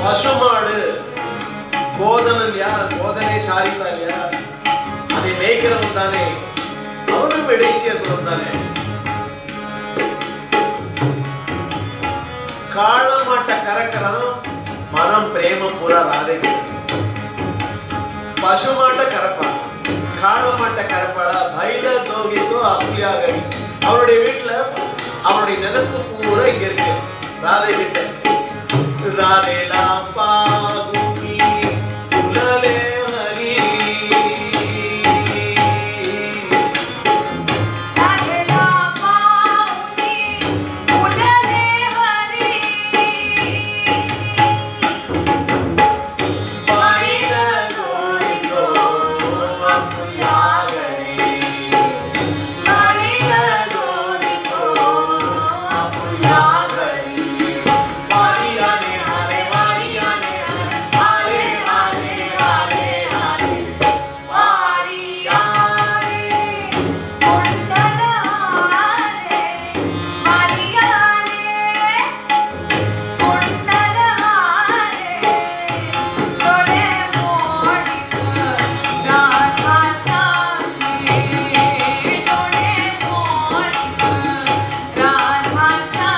பசுமாடு கோதனன் இல்லையா, கோதனை சாரிதா இல்லையா, அதை மேய்க்கிறவன் தானே, அவனும் இடைச்சேர்ந்தவன் தானே. காளமாட்ட கறக்கிறான், மனம் பிரேமம் பூரா ராதை. பசுமாட்ட கறப்பான், காளமாட்ட கறப்பாடா பைல தோகித்தோ அப்புலியாகரி. அவருடைய வீட்டுல அவருடைய நினைப்பு பூரா இங்க இருக்கு ராதை கிட்ட. राधेला पाहुनी फुलले हरी राधेला पाहुनी फुलले हरी बाईन गोरी गो आपुल्या घरी बाईन गोरी गो आपुल्या घरी वारी आने हारे वारी आने हारे हारे हारे हारे वारी आने कुंडल हारे वालियाने कुंडल हारे डोळे मोडीत राधाचा डोळे मोडीत राधाचा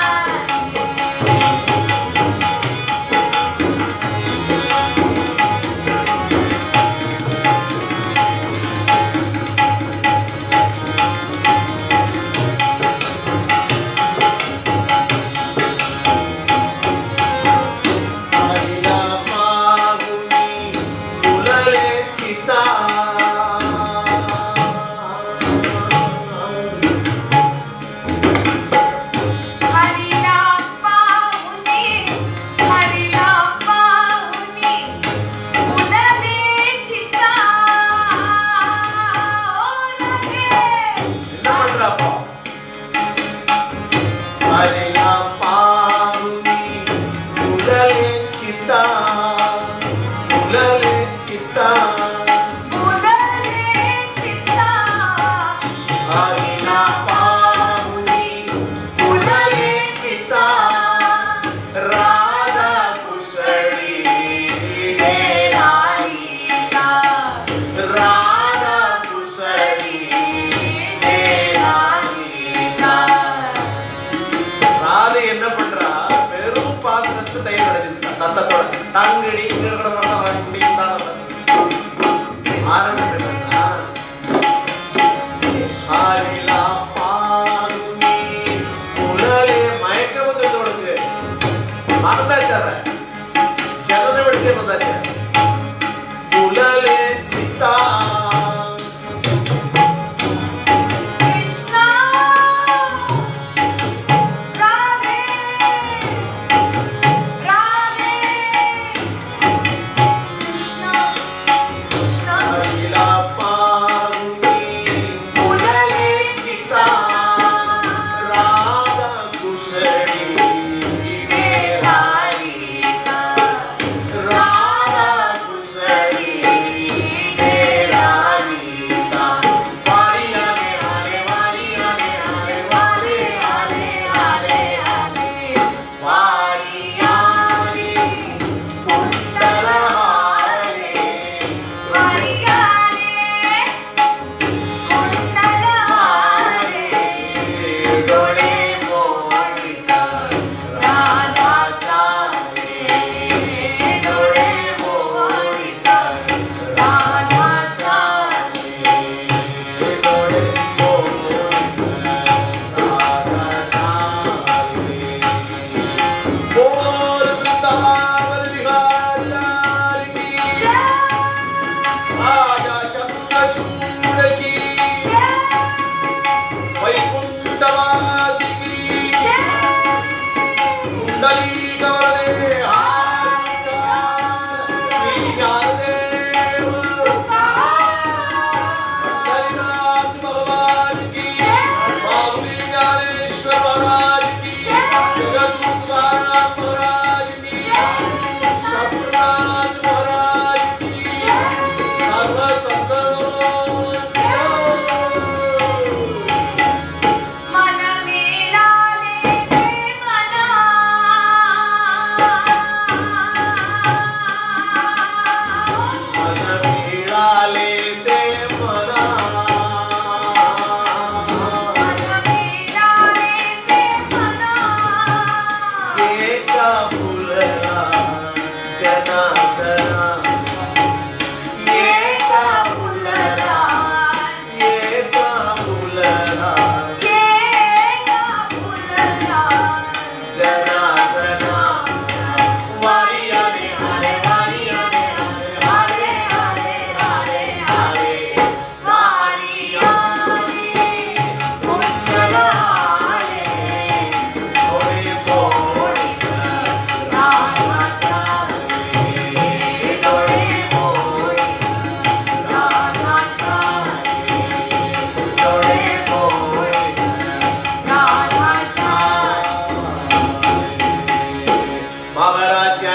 आईला मागुनी फुलले चिता हरिला पाहुनी फुलले चिता नामरापा आईला पाहुनी फुलले चिता फुलले चिता फुलले चिता आईला पाहुनी फुलले चिता राधा कुसळी राधिका राधा कुसळी राधिका ராதை என்ன பண்றா வெறும் பாத்திரத்தை தயிர் அடைஞ்சிருக்கா சத்தத்தோட தங்கடி ஆரம்பிக்கிறா சாரிலா பாருனி உடலே மயக்க வந்துட்டு மறந்தாச்சார ஜனனை விடுத்தே வந்தாச்ச உடலே சித்தா कृष्णा राधे राधे कृष्णा कृष्णा சாரிலா பாருனி फुलले चिता राधा कुसळी राधिका राधा कुसळी राधिका वारी आने हारे वारी आने हारे वारे आले आले आले वारी आने कुंडल हारे वालियाने कुंडल हारे डोळे मोडीत राधाचा डोळे मोडीत राधाचा डोळे मोडीत राधा चाले बोल वृंदावन बिहारी लाल की राजा चंद्रचूड़ की वैकुंठवासी की कुंडली गवरदे श्री ज्ञानदेव पंढरीनाथ भगवान की माऊली ज्ञानेश्वर महाराज की जगद्गुरु महाराज की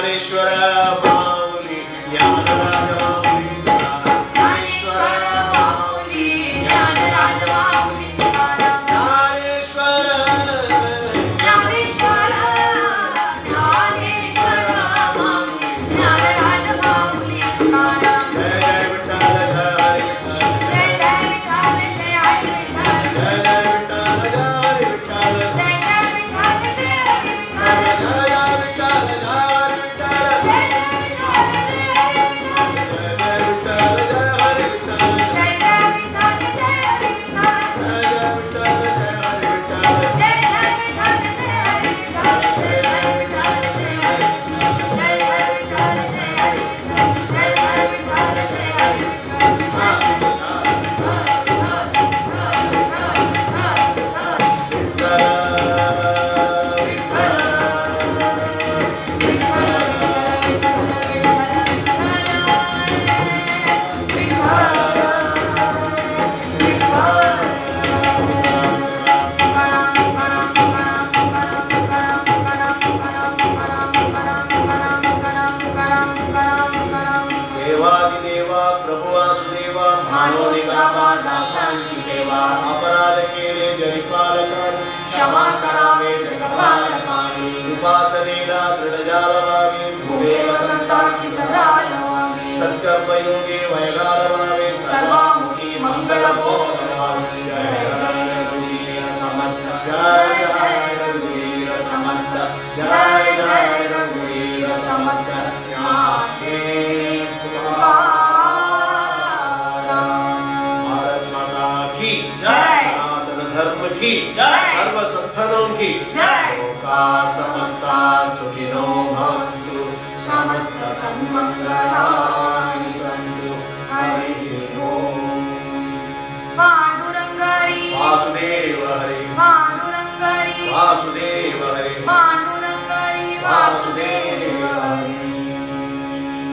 ज्ञानेश्वर माऊली ज्ञानराज माऊली ज्ञानेश्वर माऊली ज्ञानराज माऊली तुकाराम ज्ञानेश्वर ज्ञानेश्वर ज्ञानेश्वर माऊली ज्ञानराज माऊली तुकाराम जय जय विठ्ठल जय जय जय विठ्ठल जय हरी विठ्ठल जय जय विठ्ठल जय विठ्ठल जय जय विठ्ठल जय हरी विठ्ठल जय जय विठ्ठल जय देवादिदेवा प्रभु वासुदेवा मानोनिगामा दासांची सेवा अपराध केले जरिपालकांनी क्षमा करावे जगपालकांनी उपासनेला दृढजालवावे भूदेव संतांची सदा लावावी सत्कर्मयोगे वैगालवावे सर्वामुखी मंगळ बोलावी जय जय रघुवीर समर्थ जय जय रघुवीर समर्थ जय जय रघुवीर समर्थ ज्ञानदेव तुकाराम भारत माता की जय। सनातन धर्म की जय। सर्व संतों की जय। लोका समस्ता सुखिनो भवन्तु समस्त सन्मंगलानि सन्तु हरिः ओम् पांडुरंगारी वासुदेव हरि पांडुरंगारी वासुदेव हरि